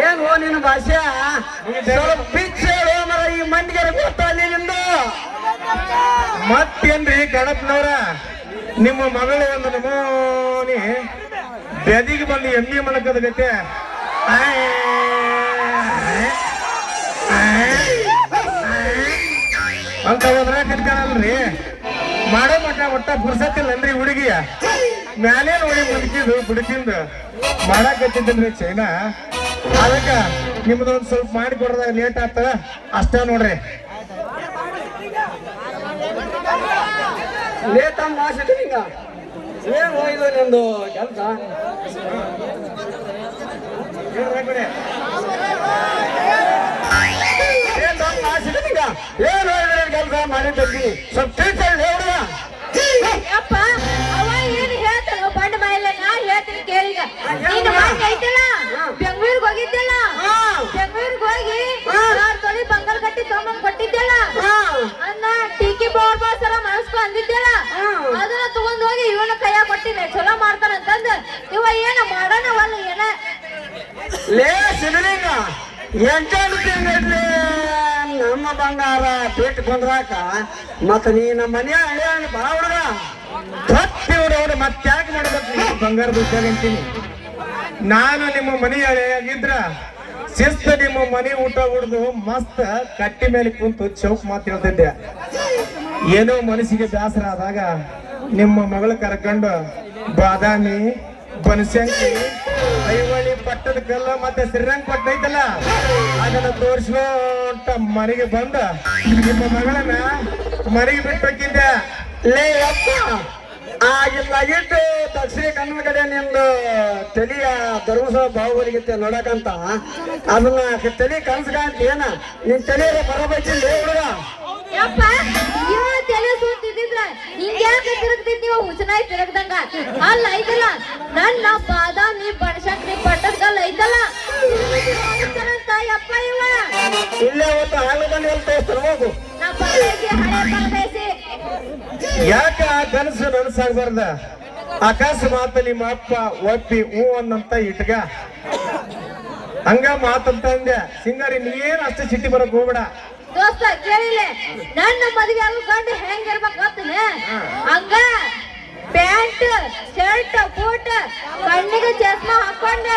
ಏನು ನಿನ್ನ ಭಾಷೆ ಮರ ಈ ಮಂದಿಗೆ ಗೊತ್ತಲ್ಲಿ ನಿಂದು ಮತ್ತೇನ್ರಿ ಗಣಪನವ್ರ ನಿಮ್ಮ ಮಗಳು ಒಂದು ನಮೂನಿ ಬೆದಿಗೆ ಬಂದು ಎಮ್ಮಿ ಮಣಕದ ಗತೆ ಅಂತ ಹೋದ್ರ ಕಟ್ಕಾನಲ್ರಿ ಮಾಡೋ ಮಟ್ಟ ಒಟ್ಟ ಪುರ್ಸತ್ತಿಲ್ಲನ್ರಿ ಹುಡುಗಿಯ ಮ್ಯಾಲೆ ನೋಡಿ ಮುದುಕಿದು ಬಿಡ್ತಿಂದು ಮಾಡಾಕತ್ತಿದ್ದನ್ರಿ ಚೈನಾ ಅದಕ್ಕ ನಿಮ್ದೊಂದ್ ಸ್ವಲ್ಪ ಮಾಡಿ ಕೊಡ್ದಾಗ ಲೇಟ್ ಆಗ್ತದ ಅಷ್ಟ ನೋಡ್ರಿ ಲೇಟ್ ಅಂತ ಆಸೆ ಹಿಂಗ ಏನ್ ಹೋಯ್ದು ನಿಂದು ಕೆಲಸ ಏನ್ ಹೋಯ್ದು ಕೆಲಸ ಮಾಡಿದ್ದಿ ಸ್ವಲ್ಪ ತಿಳ್ಕೊಳ್ಳಿ ಹುಡುಗ ಅಪ್ಪ ಅವ ಏನ್ ಹೇಳ್ತಾನ ಬಂಡ ಮೇಲೆ ನಾ ಹೇಳ್ತೀನಿ ಕೇಳಿಗ ನೀನು ಮನೆ ಐತಲ್ಲ ಬೆಂಗಳೂರಿಗೆ ಹೋಗಿದ್ದಲ್ಲ ಬೆಂಗಳೂರಿಗೆ ಹೋಗಿ 6 ತೊಲಿ ಬಂಗಾರ ಕಟ್ಟಿ ತಗೊಂಡ್ ಕೊಟ್ಟಿದ್ದಲ್ಲ ಅನ್ನ ಟೀಕಿ ಬೋರ್ಬಾ ಸರ ಮಾಡಿಸ್ಕೊ ಅಂದಿದ್ದಲ್ಲ ಅದನ್ನ ತಗೊಂಡ್ ಹೋಗಿ ಇವನ ಕೈಯಾಗ ಕೊಟ್ಟಿದ್ದೆ ಚಲೋ ಮಾಡ್ತಾನಂತಂದ ಇವ ಏನ ಮಾಡೋಣವಲ್ಲ ಏನ ಲೇ ಸಿಗಲಿಂಗ ಎಂಟೇ ನಮ್ಮ ಬಂಗಾರ ಬಿಟ್ಟು ಕೊಂಡ್ರಾಕ ಮತ್ತ ನೀ ನಮ್ಮ ಮನೆಯ ಹಳೆ ಬಾ ಹುಡುಗ ತಪ್ಪಿ ಹುಡುಗರು ಮತ್ತ್ಯಾಕೆ ಮಾಡ್ಬೇಕು ನೀವು ಬಂಗಾರದ ವಿಷಯ ಅಂತೀನಿ ನಾನು ನಿಮ್ಮ ಮನೆ ಹಳೆಯಾಗಿದ್ರ ಶಿಸ್ತು ನಿಮ್ಮ ಮನೆ ಊಟ ಹುಡ್ದು ಮಸ್ತ್ ಕಟ್ಟಿ ಮೇಲೆ ಕುಂತು ಚೌಕ್ ಮಾತು ಹೇಳ್ತಿದ್ದೆ ಏನೋ ಮನಸ್ಸಿಗೆ ಬೇಸರ ಆದಾಗ ನಿಮ್ಮ ಮಗಳು ಕರ್ಕೊಂಡು ಬಾದಾಮಿ ಬನಶಂಕರಿ ಐವಳಿ ಪಟ್ಟದ ಕಲ್ಲ ಮತ್ತೆ ಶ್ರೀರಂಗಪಟ್ಟಣ ಐತಲ್ಲ ಅದನ್ನ ತೋರಿಸ್ಕೊಂಡ ಮನೆಗೆ ಬಂದ ನಿಮ್ಮ ಮಗಳನ್ನ ಮನೆಗೆ ಬಿಟ್ಟು ಹೋಗಿದ್ದೆ ಲೇ ಅಪ್ಪ ಆಗಿದ್ದು ದಕ್ಷಿಣ ಕನ್ನಡ ಕಡೆ ನಿಂದು ತಲಿಯ ಧರ್ಮಸಭಾ ಬಾಹುಬಲಿಗಿತ್ತೆ ನೋಡಕಂತ ಅದನ್ನ ತಲೆ ಕನ್ಸು ಕಾಣ್ತಿ ಏನ ನಿನ್ ತಲೆಯ ಬರಬೇಕಿಲ್ಲ ಹುಡುಗ ಯಪ್ಪ ಇವ ತಲೆ ಸೂತಿದ್ರ ಹಿಂಗ್ಯಾಕೆ ತಿರುಗ್ತಿದ್ದೀವ ಹುಚ್ಚನಾಯಿ ತಿರುಗ್ದಂಗ ಅಲ್ಲ ಐತಲ್ಲ ನನ್ನ ಬಾದಾಮಿ ಬನಶಂಕರಿ ಪಟ್ಟದಕಲ್ಲ ಐತಲ್ಲ ಯಪ್ಪ ಇವ ಇಲ್ಲೇ ಹೊತ್ತು ಹಾಲು ಬಂದು ಹೇಳ್ತಾ ತರ್ಬೋದು ನಾ ಪರದೇಸಿ ಹಳೆ ಪರದೇಸಿ ಯಾಕ ಆ ಕನಸು ನನಸಾಗ್ಬಾರ್ದ ಅಕಸ್ಮಾತ್ ನಿಮ್ಮ ಅಪ್ಪ ಒಪ್ಪಿ ಹೂ ಅನ್ನಂತ ಇಟ್ಗ ಹಂಗ ಮಾತಂತ ಅಂದೆ ಸಿಂಗಾರಿ ನೀವೇನ್ ಅಷ್ಟು ಸಿಟ್ಟಿ ಬರಕ್ ಹೋಗ್ಬೇಡ ದೋಸ್ತ ಕೇಳಿಲ್ಲ ನನ್ನ ಮದುವೆ ಆಗೋ ಗಂಡು ಹೆಂಗಿರ್ಬೇಕಂತನ ಹಂಗ ಪ್ಯಾಂಟ್ ಶರ್ಟ್ ಬೂಟ್ ಕಣ್ಣಿಗೆ ಚಸ್ಮಾ ಹಾಕೊಂಡ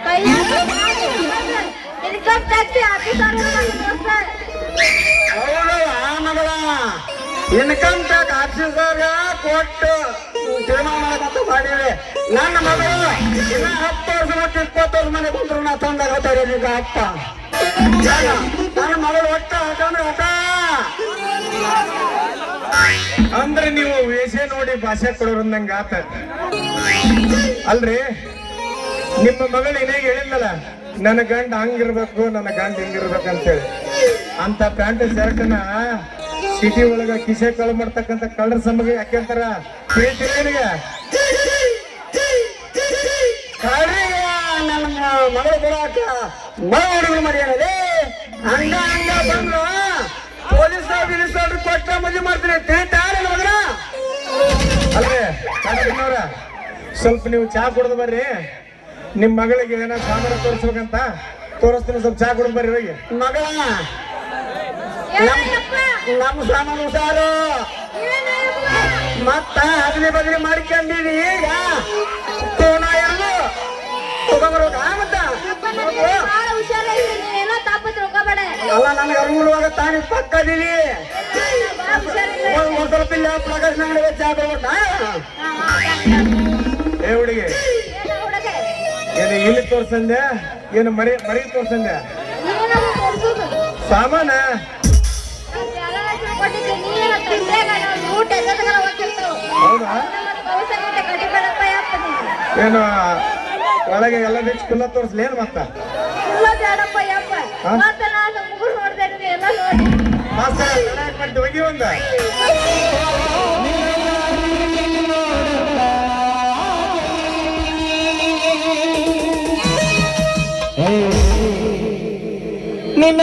ಕೈಯಾಗ ಇನ್ಕಮ್ ಟ್ಯಾಕ್ಸ್ ಆಫೀಸರ್ ದೋಸ್ತ ಮಗಳ ಇನ್ಕಮ್ ಟ್ಯಾಕ್ಸ್ ಆಫೀಸರ್ಗ ಕೊಟ್ಟು ತೀರ್ಮಾನ ಮಾಡಕಂತ ಮಾಡಿವೆ ನನ್ನ ಮಗಳು ಇನ್ನ 10 ವರ್ಷ ಮತ್ತು 20 ವರ್ಷ ಮನೆ ಬಂದ್ರು ನಾ ತಂದಾಗತ್ತಾರೆ ಈಗ ಅಪ್ಪ ನನ್ನ ಮಗಳು ಒಟ್ಟ ಹಾಕಂದ್ರೆ ಹಠ ಅಂದ್ರೆ ನೀವು ವೇಷ ನೋಡಿ ಭಾಷೆ ಕೊಡೋರಂದಂಗ ಆತ ಅಲ್ರಿ ನಿಮ್ಮ ಮಗಳು ಏನಾಗ ಹೇಳಿದ್ನಲ್ಲ ನನ್ನ ಗಂಡ ಹಂಗಿರ್ಬೇಕು ನನ್ನ ಗಂಡ ಹಿಂಗಿರ್ಬೇಕಂತೇಳಿ ಅಂತ ಪ್ಯಾಂಟ್ ಶರ್ಟ್ನ ಸಿಟಿ ಒಳಗ ಕಿಸೆ ಕಳು ಮಾಡ್ತಕ್ಕಂಥ ಕಳ್ಳರ ಸಮಗೆ ಯಾಕೆಂತಾರ ಹೇಳ್ತೀರಿ ನಿನಗೆ ನನ್ನ ನಿಮ್ಮ ಮಗಳು ಬರಾಕ ಮಗ ಹುಡುಗರು ಮಾಡ್ಯಾರಲೇ ಹಂಗ ಹಂಗ ಬಂದ್ರು ಪೊಲೀಸ್ ಗಿಲೀಸರು ಕೊಟ್ಟ ಮದುವೆ ಮಾಡ್ತೀನಿ ತಿಳಿತಾರ ಮಗನ ಅಲ್ವೇ ಕಾಣವ್ರ ಸ್ವಲ್ಪ ನೀವು ಚಾ ಕುಡ್ದು ಬರ್ರಿ ನಿಮ್ ಮಗಳಿಗೆ ಏನೋ ಸಾಮಾನು ತೋರಿಸ್ಬೇಕಂತ ತೋರಿಸ್ತೀನಿ ಸ್ವಲ್ಪ ಚಾ ಕುಡ್ದು ಬರ್ರಿ ಹೋಗಿ ಮಗಳ ಏನಯ್ಯಪ್ಪ? ನಮ್ಮ ಸಾಮಾನು ಸಾರು ಏನಯ್ಯಪ್ಪ? ಮತ್ತ ಅಗಲಿ ಬಗಲಿ ಮಾಡ್ಕೊಂಡಿರಿ ಈಗ ಕೋಣ ಎಲ್ಲೂ ತಗೊಂಡ್ಬರ್ಬೇಕ ಮತ್ತ ಅಪ್ಪ, ನನಗೆ ಭಾಳ ಹುಷಾರಿಲ್ಲ. ನೀನೇನೋ ತಪ್ಪು ತಿಳ್ಕೊಬೇಡ. ಅಲ್ಲ ನನಗೆ ಅನುಗುಣವಾಗ ತಾನೇ ಪಕ್ಕದಿರಿ ಭಾಳ ಹುಷಾರಿಲ್ಲ. ಒಂದ್ ಸ್ವಲ್ಪ ಇಲ್ಲ ಪ್ರಕಾಶ್ ಅಂಗಡಿಗೆ ಚಾ ಕೊಡ್ಬೇಕಾ ಏ ಹುಡುಗಿ ಏನೋ ಹುಡುಗ? ಏನು ಇಲ್ಲಿ ತೋರ್ಸಂದೆ ಏನು ಮರಿ ಮರಿ ತೋರ್ಸಂದೆ ನೀನೇನದು ತೋರ್ಸುದು? ಸಾಮಾನ ನಾನ್ ಯಾರಾರ ತಿಳ್ಕೊಂಡಿದ್ದೆ, ನೀನೇನೋ ತಂದ್ಯಾಗ ನಾವು ಊಟ ಎದ್ದದ್ಗಾರ ಹೋಗ್ತಿರ್ತಾವು. ಹೌದಾ ನಮ್ಮದು ಕೌಸಲ್ಯತೆ ಕಡಿಬೇಡಪ್ಪ ಯಪ್ಪ ನೀನು. ಏನು ಒಳಗೆ ಎಲ್ಲ ಬಿಚ್ಚ ಕುಲ್ಲ ತೋರಿಸ್ಲಿ ಏನು ಮತ್ತ ಇಲ್ಲ ಬೇಡಪ್ಪ ಯಪ್ಪ. ಹಾ? ಮತ್ತೆ ನಾನು ಮುಗುಳು ನೋಡ್ದೆ ಎಲ್ಲ ನೋಡಿ. ಮಾಸ್ತರ ಚೆನ್ನಾಗಿ ಮಾಡ್ತೀವಿ ಹೋಗಿ ಒಂದ ನಿನ್ನ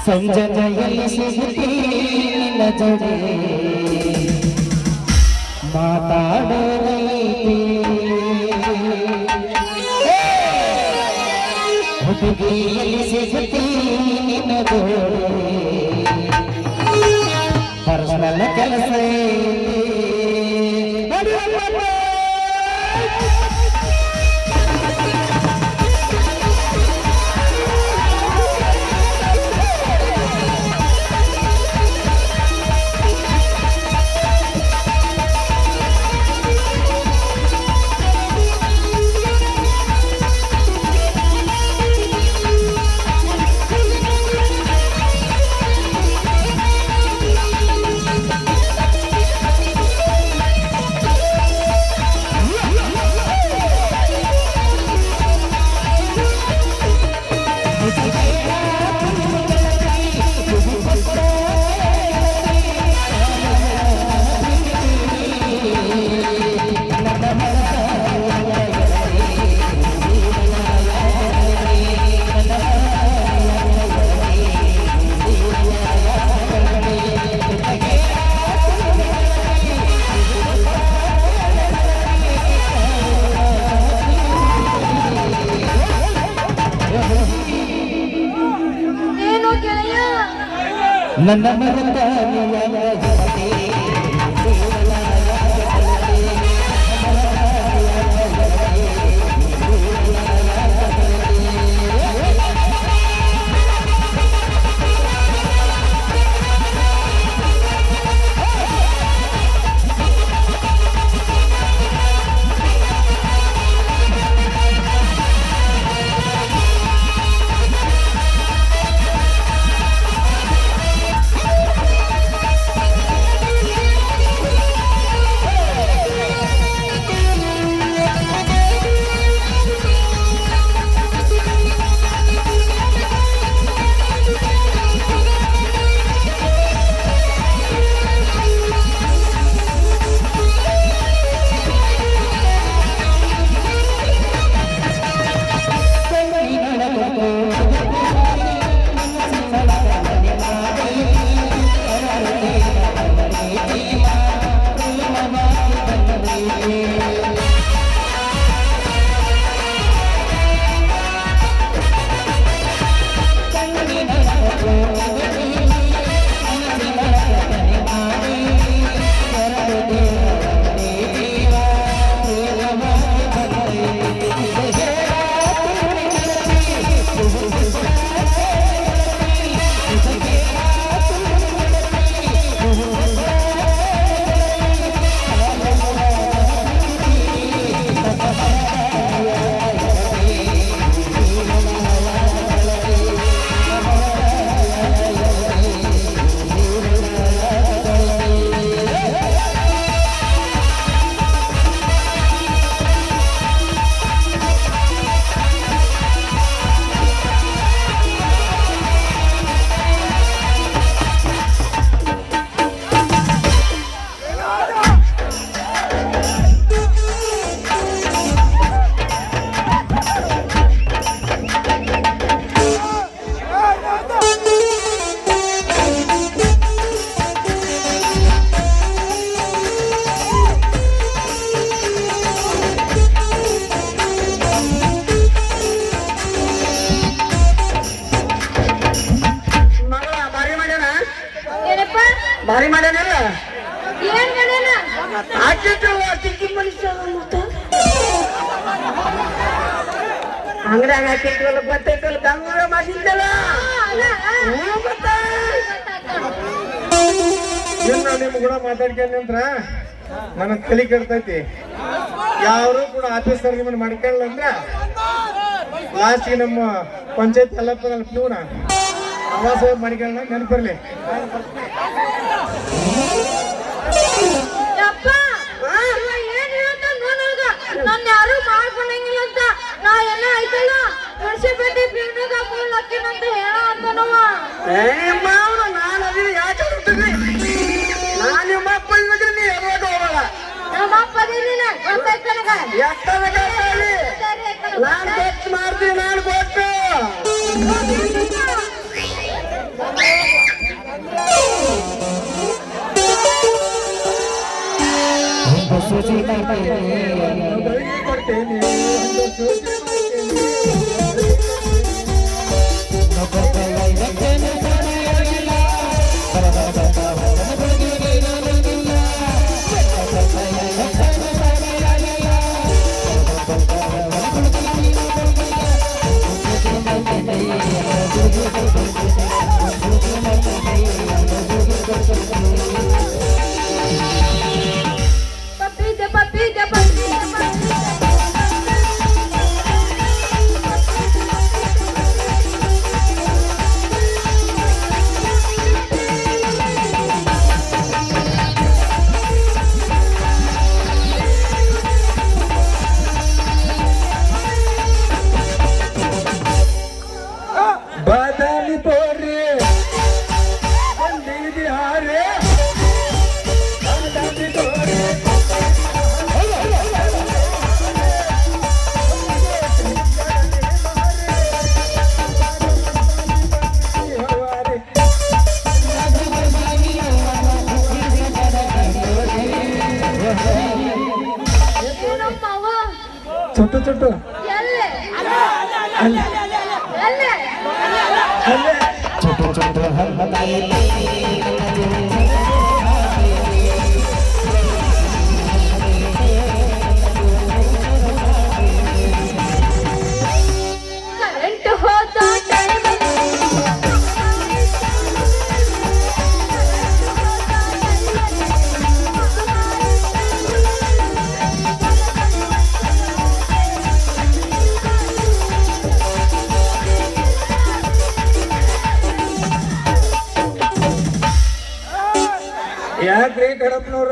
ಸಂಜನೆಯಲ್ಲಿ ಸಿಗುತ್ತೀ ನಿನ್ನ ಜಡೆ ಮಾತಾಡೋ ಹುಡುಗಿಯಲ್ಲಿ ಸಿಗುತ್ತೀ ನಿನ್ನ ಜೋಡೆ ಪರ್ಸನಲ್ ಕೆಲಸ ಏನು ಗೆಳೆಯ? ನನ್ನ ಮರತ ಟಿಕ್ಕಿ ಮನುಷ್ಯ ಅಂಗಡಿಯಾಗ ಹಾಕಿಟ್ವಲ್ಲ ಗೊತ್ತೈತಲ್ಲ ಗಂಗಾಳ ಮಾಡಿದ್ದಲ್ಲ ಇನ್ನು ನಿಮ್ ಕೂಡ ಮಾತಾಡ್ಕೊಂಡ್ರ ನನ್ನ ತಲೆ ಕೆಡ್ತೈತಿ. ಯಾರು ಕೂಡ ಆಫೀಸರ್ ನಿಮ್ಮನ್ನ ಮಾಡ್ಕೊಳ್ಳ ಅಂದ್ರ ಲಾಸ್ಟ್ಗೆ ನಮ್ಮ ಪಂಚಾಯತ್ ಎಲ್ಲ ಪ್ಯೂನ ಆವಾಸ ಮಾಡ್ಕೊಳ್ಳ ನೆನಪಿರ್ಲಿ. ನಾನು ಯಾರು ಮಾಡ್ಕೊಂಡಂಗಿಲ್ಲ ಅಂತ ನಾ ಎಲ್ಲ ಆಯ್ತಲ್ಲ ಮುನ್ಸಿಪಾಲಿಟಿ ಪ್ಯೂನಿಗೆ ಹಾಕೊಂಡ್ಲಕ್ಕೇನಂತ ಹೇಳ ಅಂತನವ. ನಾನು ಅದನ್ನ ಯಾಕೆ ನಾನು ನಿಮ್ಮ ಅಪ್ಪ ಇದ್ರೆ ನೀ ಯಾವಾಗ ಹೋಗಲ್ಲ. ನಮ್ಮ ಅಪ್ಪ ಅದಿರ್ಲಿಲ್ಲ ಗೊತ್ತಾಯ್ತು ನನಗ. ನಾನು ಖರ್ಚು ಮಾಡ್ತೀನಿ. ನಾನು ಕೊಟ್ಟು ಸೂಚಿ ಮಾಡ್ತೇನೆ ಕೊಡ್ತೇನೆ ಬಾದಾಮಿ ತೋರಿ ಬಂದಿದಿ ಹಾರೆ ಬಾದಾಮಿ ತೋರಿ ಚುಟ್ಟು ಚುಟ್ಟು ಎಲ್ಲೇ ಅಲ್ಲ ಎಲ್ಲೇ ಅಲ್ಲೇ ಚುಟ್ಟು ಚುಟ್ಟು ಹಲ್ಲದಾಯಿ ಕರೆಂಟ್ ಹೋದ ಯಾಕ್ರಿ ಕಡಪ್ನವ್ರ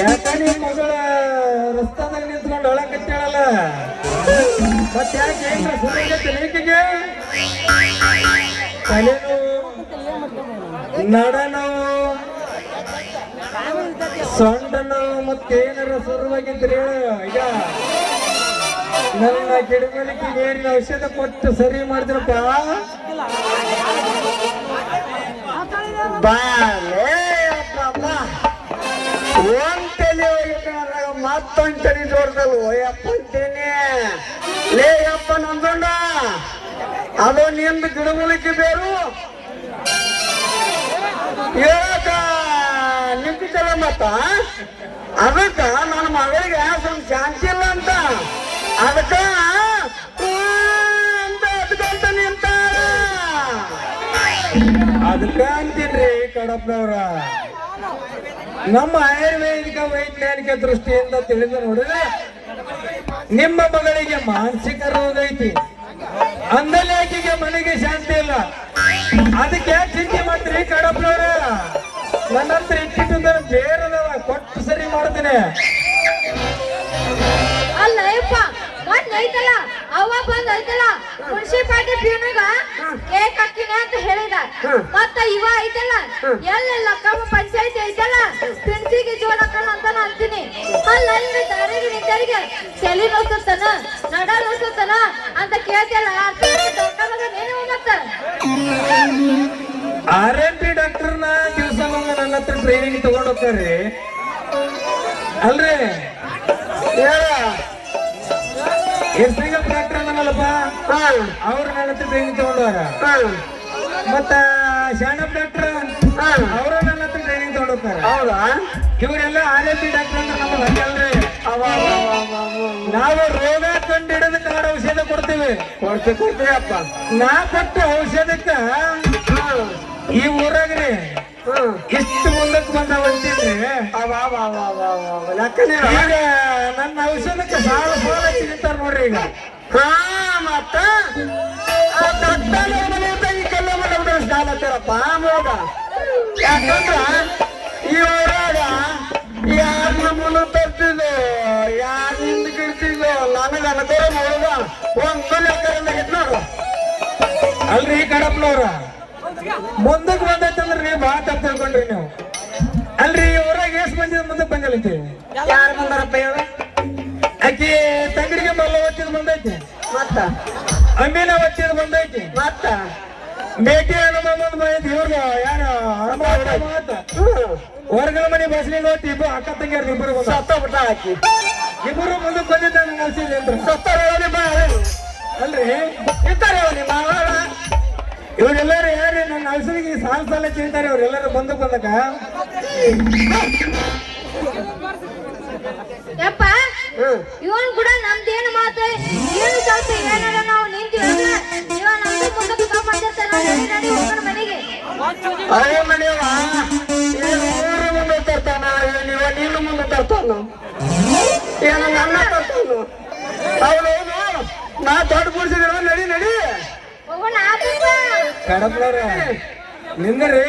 ಯಾಕ ನಿಮ್ ಮಗಳ ರಸ್ತಾದಾಗ ನಿಂತ್ಕೊಂಡು ಒಳಕತ್ತೇಳಲ್ಲ ಮತ್ ಯಾಕೆ ಏನ್ರ ಸುಮ್ಮನೆ ಲೇಖಿಗೆ ತಲೆನೋವು ನಡನೋವು ಸೊಂಟ ನೋವು ಮತ್ತೇನಾರ ಶುರುವಾಗಿದ್ರಿ ಹೇಳು. ಈಗ ನನ್ನ ಗಿಡಮಲಿಗೆ ನೀರಿನ ಔಷಧ ಕೊಟ್ಟು ಸರಿ ಮಾಡಿದ್ರಪ್ಪ. ಒಂದ್ ತಲೆ ಹೋಗಿದ್ದಾಗ ಮತ್ತೊಂದ್ ತಲೆ ಜೋಡ್ದಲ್ವ ಯಪ್ಪ ಅಂತೀನಿ. ಲೇ ಯಪ್ಪ ನಂದೊಂಡ ಅದು ನಿಂದು ಗಿಡಮೂಲಿಕೆ ಬೇರು ಹೇಳಕ ನಿಂತಿದ್ದಲ್ಲ ಮತ್ತ ಅದಕ್ಕ ನನ್ನ ಮಗಳಿಗೆ ಸ್ವಲ್ಪ ಶಾಂತಿ ಇಲ್ಲ ಅಂತ ಅದಕ್ಕ ಅಂತ ನಿಂತಾರ. ಅದಕ್ಕ ಅಂತೀನ್ರಿ ಕಡಪ್ನವ್ರ, ನಮ್ಮ ಆಯುರ್ವೇದಿಕ ವೈಜ್ಞಾನಿಕ ದೃಷ್ಟಿಯಿಂದ ತಿಳಿದು ನೋಡಿದ್ರೆ ನಿಮ್ಮ ಮಗಳಿಗೆ ಮಾನಸಿಕ ರೋಗ ಐತಿ, ಅಂದಲ್ಲಿ ಆಕೆಗೆ ಮನೆಗೆ ಶಾಂತಿ ಇಲ್ಲ. ಅದಕ್ಕೆ ಯಾಕೆ ಚಿಂತೆ ಮಾಡ್ತೀರಿ ಕಡಪ್ನವ್ರ? ನನ್ನ ಹತ್ರ ಇಟ್ಟಿಟ್ಟು ಬೇರೆದವ ಕೊಟ್ಟು ಸರಿ ಮಾಡ್ತೀನಿ. ಅಲ್ಲ ಯಪ್ಪ ಮೊನ್ನೆ ಐತಲ್ಲ ಅವ್ವ ಬಂದ್ ಐತಲ್ಲ ಮುನ್ಸಿಪಾಲಿಟಿ ಪ್ಯೂನಿಗ ಕೇಕ್ ಹಾಕಿನ ಅಂತ ಹೇಳಿದ. ಮತ್ತ ಇವ ಐತಲ್ಲ ಎಲ್ಲೆಲ್ಲ ಕಮ್ಮ ಪಂಚಾಯತಿ ಐತಲ್ಲ ಪ್ರಿನ್ಸಿಗೆ ಜೋಡಕ್ಕಣ ಅಂತ ಅಂತೀನಿ. ಅಲ್ಲ ಇಲ್ಲಿ ದಾರಿಗೆ ನಿಂತರಿಗೆ ತಲೆ ನೋಡ್ತಾನ ನಡ ನೋಡ್ತಾನ ಅಂತ ಕೇಳ್ತಿಲ್ಲ. ನೀನು ಮತ್ತ RMP ಡಾಕ್ಟರ್ನ ದಿವಸ ನನ್ನ ಹತ್ರ ಟ್ರೈನಿಂಗ್ ತಗೊಂಡ್ ಹೋಗ್ತಾರ್ರಿ ಅಲ್ರಿ. ಎಸ್ಪಿಗಲ್ ಡಾಕ್ಟರ್ ಅನ್ನಲ್ಲಪ್ಪ, ಅವ್ರು ನನ್ನ ಹತ್ರ ಟ್ರೈನಿಂಗ್ ತಗೊಂಡವ್ರ. ಮತ್ತ ಶಾಣಪ್ ಡಾಕ್ಟರ್ ಅವರು ನನ್ನ ಹತ್ರ ಟ್ರೈನಿಂಗ್ ತಗೊಂಡ್ ಹೋಗ್ತಾರ. ಹೌದಾ? ಇವರೆಲ್ಲ RMP ಡಾಕ್ಟರ್ ಅಂದ್ರೆ ನಮಗೆ ಹಂಗಲ್ರಿ. ನಾವು ರೋಗ ಕಂಡು ಹಿಡಿದು ಕಾಡ ಔಷಧ ಕೊಡ್ತೀವಿ. ಕೊಡ್ತೀವಪ್ಪ. ನಾ ಕೊಟ್ಟ ಔಷಧಕ್ಕ ಈ ಊರಾಗ್ರಿ ಇಷ್ಟು ಮುಂದಕ್ಕೆ ಬಂದವಂತೀನ್ರಿ. ಈಗ ನನ್ನ ಔಷಧಕ್ಕೆ ಸಾಲ ತಿಂತಾರ ನೋಡ್ರಿ. ಈಗ ಮತ್ತ ಈ ಕಲ್ಲ ಮನೆ ಸಾಲತ್ತಾರಪ್ಪ ಮೋಗ. ಯಾಕಂದ್ರ ಈ ಊರಾಗ ಯಾರನ್ನ ಮುಂದೆ ತರ್ತಿದ್ದು ಯಾರ ಹಿಂದೆ ಕಿಡ್ತಿದ್ದು ನನಗ ಅನಕೋರ ನೋಡುವ ಒಂದು ಲೆಕ್ಕರಿಂದ ನೋಡು. ಅಲ್ರಿ ಕಡಪ್ನವ್ರ ಮುಂದಕ್ಕೆ ಬಂದೈತಂದ್ರೆ ನೀವು ಭಾಳ ತಪ್ಪು ತಿಳ್ಕೊಂಡ್ರಿ ನೀವು. ಅಲ್ರಿ ಈ ಊರಾಗ ಎಷ್ಟು ಮಂದಿ ಮುಂದಕ್ಕೆ ಬಂದಿಲ್ಲ. ಯಾರು ಬಂದಾರಪ್ಪ ಹೇಳ? ಆಕಿ ತಂಗಡಿಗೆ ಮಲ್ಲ ಒತ್ತಿದ್ ಬಂದೈತಿ. ಮತ್ತ ಅಮೀನ ಒತ್ತಿದ್ ಬಂದೈತಿ. ಮತ್ತ ಬೇಟಿ ಹನುಮಂದ್ ಬಂದೈತಿ. ಇವ್ರಗ ಯಾರ ಹೊರಗಲ ಮನೆ ಬಸ್ಲಿಗೆ ಹೋಗ್ತಿ. ಇಬ್ಬರು ಅಕ್ಕ ತಂಗಿಯರ್ ಇಬ್ಬರು ಸತ್ತ ಬಿಟ್ಟ ಹಾಕಿ ಇಬ್ಬರು ಮುಂದಕ್ಕೆ ಬಂದಿದ್ದ ನಲ್ಸಿದ್ರಿ. ಸತ್ತ ಅಲ್ರಿ ಇರ್ತಾರೆ ನಿಮ್ಮ ಇವರೆಲ್ಲರೂ ಯಾರು ನನ್ನ ಔಷಧಿಗೆ ಸಾಲ ತಿಂತಾರೆ. ಇವರೆಲ್ಲರೂ ಮುಂದಕ್ಕೆ ಬಂದಾಗ ಯಪ್ಪ ಇವನ್ ಕೂಡ ನಮ್ದೇನು ಮಾತು ಏನು ಸ್ವಲ್ಪ ಏನಾರ ನಾವು ನಿಂತೀವಲ್ಲ ಇವ ನಮ್ದು ಮುಂದಕ್ಕೆ ಬಂದಿರ್ತಾರ. ನಡಿ ಹೋಗೋಣ ಮನೆಗೆ. ಅವ ಮನೆಯವ ಊರು ಮುಂದೆ ತರ್ತಾನ. ನೀವ ನೀನು ಮುಂದೆ ತರ್ತಾನು. ಏನು ನನ್ನ ತರ್ತಾನು. ಅವನು ನಾ ದೊಡ್ಡ ಗುಡಿಸಿದ್ರ ನಡಿ ನಡಿ ಹೋಗೋಣ. ಕಡಪ್ಲವ್ರ ನಿಂದ್ರಿ.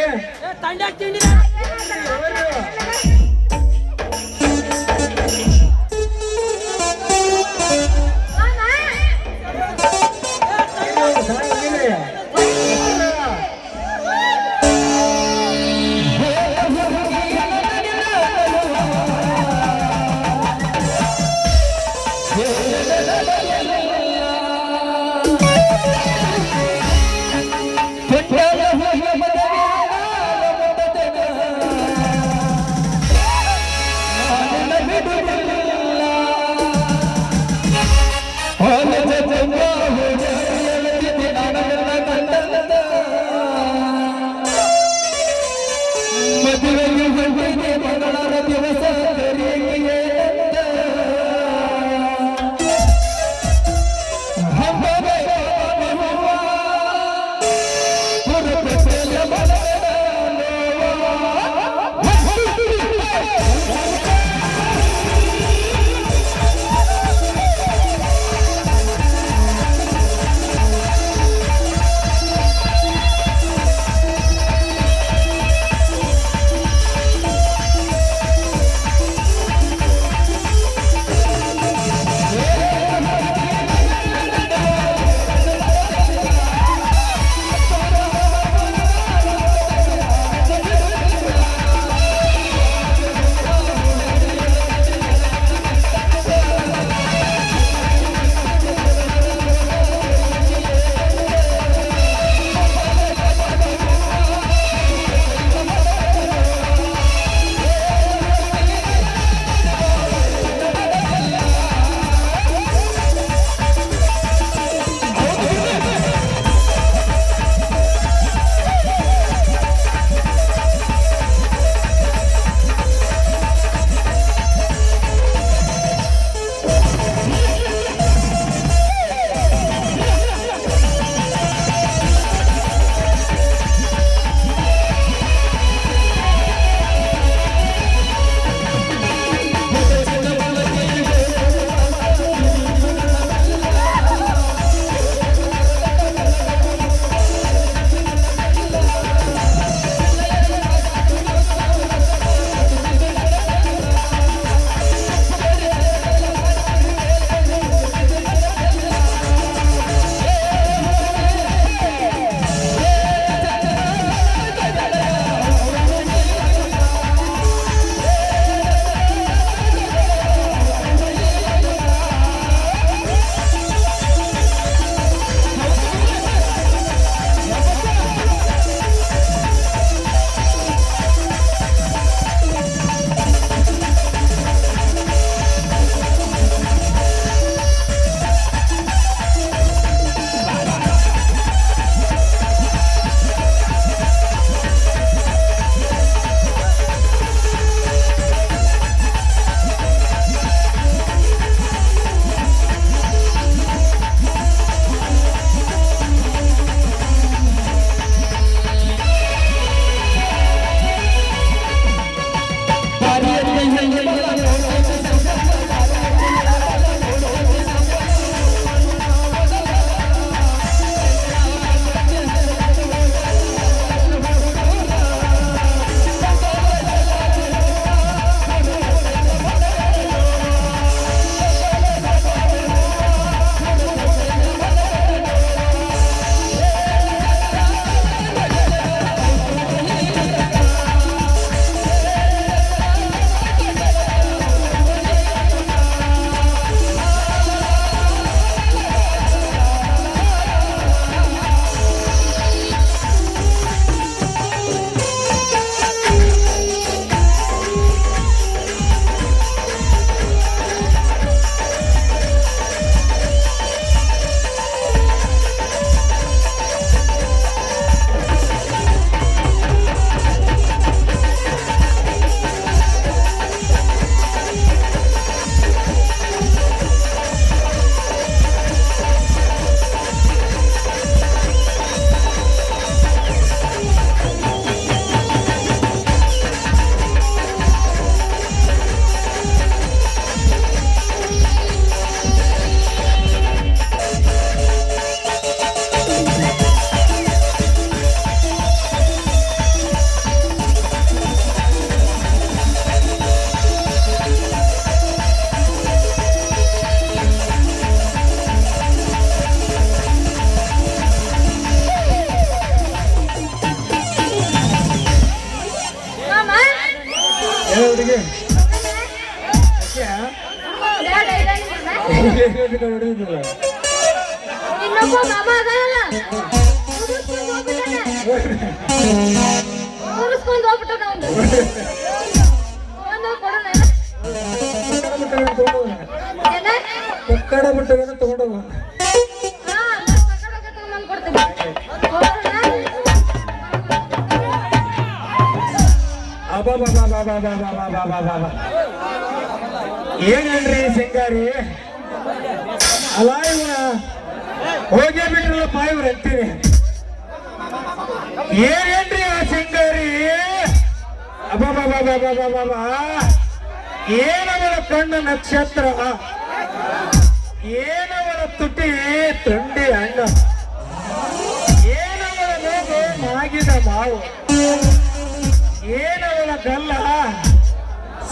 ಬೇಡ, ಹೊಡೆಯುದಿಲ್ಲ ಇನ್ನೊಬ್ಬ ಮಾಮ ಅದಲ್ಲ ಮುಗಿಸ್ಕೊಂಡು ಹೋಗ್ಬಿಟ್ಟು ಒಂದು ಕೊಡೋಣ ಏನ ಕಕ್ಕಡ ಬಿಟ್ಟಗನ ತಗೊಂಡೋಗ ಏನೇನ್ರಿ ಸಿಂಗಾರಿ ಅಲ್ಲ ಇವನ ಹೋಗೇ ಬಿಟ್ರಲ್ಲ ಪಾಯಿವ್ರ ಅಂತೀರಿ ಏನೇನ್ರಿ ಆ ಸಿಂಗಾರಿ ಅಬಾಬಾಬಾಬಾಬಾಬಾಬಾ ಏನವಳ ಕಣ್ಣ ನಕ್ಷತ್ರ ಏನವಳ ತುಟಿ ತುಂಡಿ ಹಣ್ಣ ಏನವಳ ನೋವು ಮಾಗಿದ ಮಾವು ಏನವಳ ಗಲ್ಲ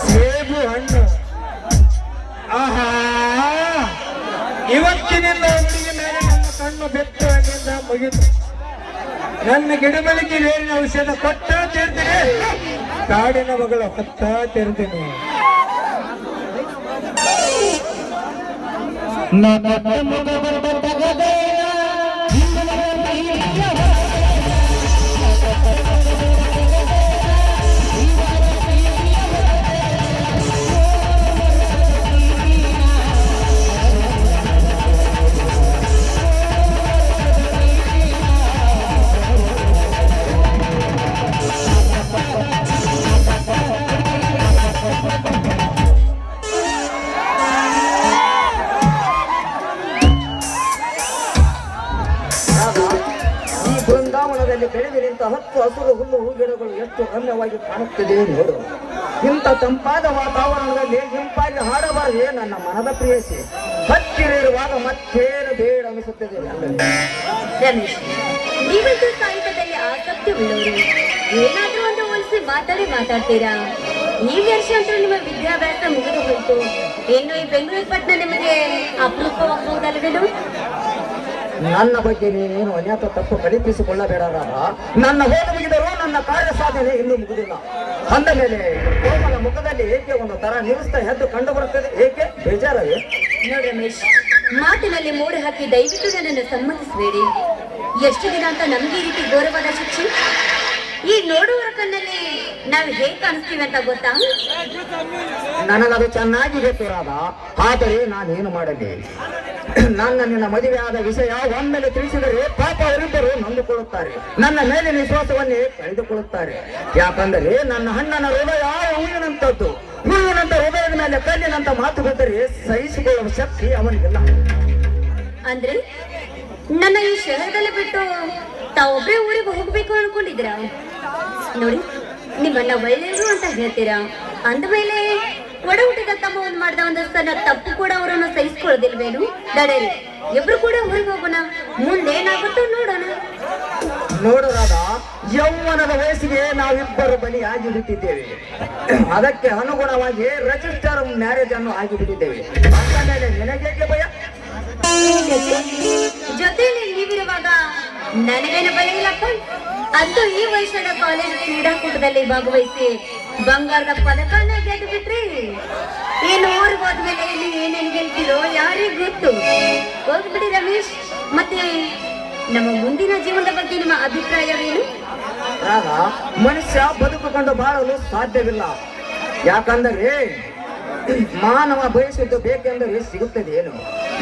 ಸೇಬು ಹಣ್ಣು ಆಹಾ ಇವತ್ತಿನಿಂದ ಹುಡುಗಿ ಮೇಲೆ ನನ್ನ ಕಣ್ಣು ಬೆತ್ತು ಹಣ್ಣಿಂದ ಮುಗಿತು ನನ್ನ ಗಿಡಮಲಿಗೆ ಬೇರಿನ ಔಷಧ ಕೊಟ್ಟ ತೀರ್ತೀನಿ ಕಾಡಿನ ಮಗಳ ಹೊತ್ತ ತೀರ್ತೀನಿ ಬೃಂದಾವನದಲ್ಲಿ ಬೆಳೆದು ನಿಂತ 10 ಹಸುರು ಹುಲ್ಲು ಹೂಗಿಡಗಳು ಎಷ್ಟು ರಮ್ಯವಾಗಿ ಕಾಣುತ್ತಿದೆ ನೋಡು. ಇಂಥ ತಂಪಾದ ವಾತಾವರಣದಲ್ಲಿ ಇಂಪಾಗಿ ಹಾಡಬಾರದೆ ನನ್ನ ಮನದ ಪ್ರಿಯಸಿ. ಹತ್ತಿರಿರುವಾಗ ಮತ್ತೇನು ಬೇಡ ಅನಿಸುತ್ತದೆ. ರಮೇಶ್, ನೀವಂತೂ ಸಾಹಿತ್ಯದಲ್ಲಿ ಆಸಕ್ತಿ ಉಳ್ಳವರು. ಏನಾದ್ರೂ ಒಂದು ಹೋಲಿಸಿ ಮಾತಾಡ್ತೀರಾ. ಈ ವರ್ಷ ಅಂತೂ ನಿಮ್ಮ ವಿದ್ಯಾಭ್ಯಾಸ ಮುಗಿದು ಹೋಯ್ತು. ಇನ್ನು ಈ ಬೆಂಗಳೂರು ಪಟ್ಟಣ ನಿಮಗೆ ಅಪರೂಪವಾಗಬಹುದಲ್ವೇನು? ನನ್ನ ಬಗ್ಗೆ ನೀನೇನು ಅನ್ಯಾತ ತಪ್ಪು ಕಲ್ಪಿಸಿಕೊಳ್ಳಬೇಡ ರಾಧ. ನನ್ನ ಹೋದ ಮುಗಿದರೂ ನನ್ನ ಕಾರ್ಯ ಸಾಧನೆ ಇನ್ನೂ ಮುಗಿದಿಲ್ಲ. ಅಂದ ಮೇಲೆ ಕೋಮಲ ಮುಖದಲ್ಲಿ ಏಕೆ ಒಂದು ತರ ನಿರುಸ್ತ ಎದ್ದು ಕಂಡು ಬರುತ್ತದೆ. ಏಕೆ ಬೇಜಾರವೇ? ನೋಡಿ ರಮೇಶ್, ಮಾತಿನಲ್ಲಿ ಮೋಡಿ ಹಾಕಿ ದಯವಿಟ್ಟು ನನ್ನನ್ನು ಸಮ್ಮತಿಸಬೇಡಿ. ಎಷ್ಟು ದಿನ ಅಂತ ನಮ್ಗೆ ಈ ರೀತಿ ಗೌರವದ ಶಿಕ್ಷೆ? ಈ ನೋಡುವರ ಕಣ್ಣಲ್ಲಿ ನಾವು ಹೇಗೆ ಕಾಣಿಸ್ತೀವಿ ಅಂತ ಗೊತ್ತಾ? ನನಗದು ಚೆನ್ನಾಗಿ ಗೊತ್ತು ರಾಧ. ಆದರೆ ನಾನೇನು ಮಾಡಲಿ? ನನ್ನ ನಿನ್ನ ಮದುವೆ ಆದ ವಿಷಯ ಒಮ್ಮೆಲೆ ತಿಳಿಸಿದರೆ ಪಾಪ ಅವರಿಬ್ಬರು ನೊಂದುಕೊಳ್ಳುತ್ತಾರೆ. ನನ್ನ ಮೇಲಿನ ವಿಶ್ವಾಸವನ್ನೇ ಕಳೆದುಕೊಳ್ಳುತ್ತಾರೆ. ಯಾಕಂದರೆ ನನ್ನ ಅಣ್ಣನ ಹೃದಯ ಹೂವಿನಂತದ್ದು. ಹೂವಿನಂತ ಹೃದಯದ ಮೇಲೆ ಕಲ್ಲಿನಂತ ಮಾತು ಬಂದರೆ ಸಹಿಸಿಕೊಳ್ಳುವ ಶಕ್ತಿ ಅವನಿಗಿಲ್ಲ. ಅಂದ್ರೆ ನನ್ನ ಈ ಶಹರದಲ್ಲಿ ಬಿಟ್ಟು ತಾವೊಬ್ಬರೇ ಊರಿಗೆ ಹೋಗ್ಬೇಕು ಅನ್ಕೊಂಡಿದ್ದೀರಾ? ನೋಡಿ, ನಿಮ್ಮನ್ನ ಒಳ್ಳೆಯದು ಅಂತ ಹೇಳ್ತೀರಾ. ಅಂದಮೇಲೆ ಒಡ ಹುಟ್ಟಿದ ತಮ್ಮ ಒಂದು ಮಾಡಿದ ಒಂದು ಸಣ್ಣ ತಪ್ಪು ಕೂಡ ಅವರನ್ನು ಸಹಿಸ್ಕೊಳ್ಳೋದಿಲ್ವೇನು? ದಡೇರಿ, ಇಬ್ರು ಕೂಡ ಊರಿಗೆ ಹೋಗೋಣ. ಮುಂದೇನಾಗುತ್ತೋ ನೋಡೋಣ. ನೋಡೋರಾದ ಯೌವನದ ವಯಸ್ಸಿಗೆ ನಾವಿಬ್ಬರು ಬಲಿಯಾಗಿ ಬಿಟ್ಟಿದ್ದೇವೆ. ಅದಕ್ಕೆ ಅನುಗುಣವಾಗಿ ರಿಜಿಸ್ಟರ್ ಮ್ಯಾರೇಜ್ ಅನ್ನು ಆಗಿಬಿಟ್ಟಿದ್ದೇವೆ. ಅಂದ ಮೇಲೆ ನಿನಗೇಕೆ ಭಯ? ಜೊತೆಯಲ್ಲಿ ನೀವಿರುವಾಗ ನನಗೇನು ಭಯ ಇಲ್ಲಪ್ಪ. ಅಂತೂ ಈ ವರ್ಷದ ಕಾಲೇಜ್ ಕ್ರೀಡಾಕೂಟದಲ್ಲಿ ಭಾಗವಹಿಸಿ ಬಂಗಾರದ ಪದಕನ ಗೆದ್ದು ಬಿಟ್ರಿ. ಇನ್ನು ಊರಿಗೆ ಹೋದ್ಮೇಲೆ ಇಲ್ಲಿ ಏನೇನು ಗೆಲ್ತಿರೋ ಯಾರಿಗೂ ಗೊತ್ತು. ಹೋಗ್ಬಿಡಿ ರಮೇಶ್. ಮತ್ತೆ ನಮ್ಮ ಮುಂದಿನ ಜೀವನದ ಬಗ್ಗೆ ನಿಮ್ಮ ಅಭಿಪ್ರಾಯವೇನು? ಆಗ ಮನುಷ್ಯ ಬದುಕುಕೊಂಡು ಬಾಳಲು ಸಾಧ್ಯವಿಲ್ಲ. ಯಾಕಂದರೆ ಮಾನವ ಬಯಸಿದ್ದು ಬೇಕೆಂದರೆ ಸಿಗುತ್ತದೆ. ಏನು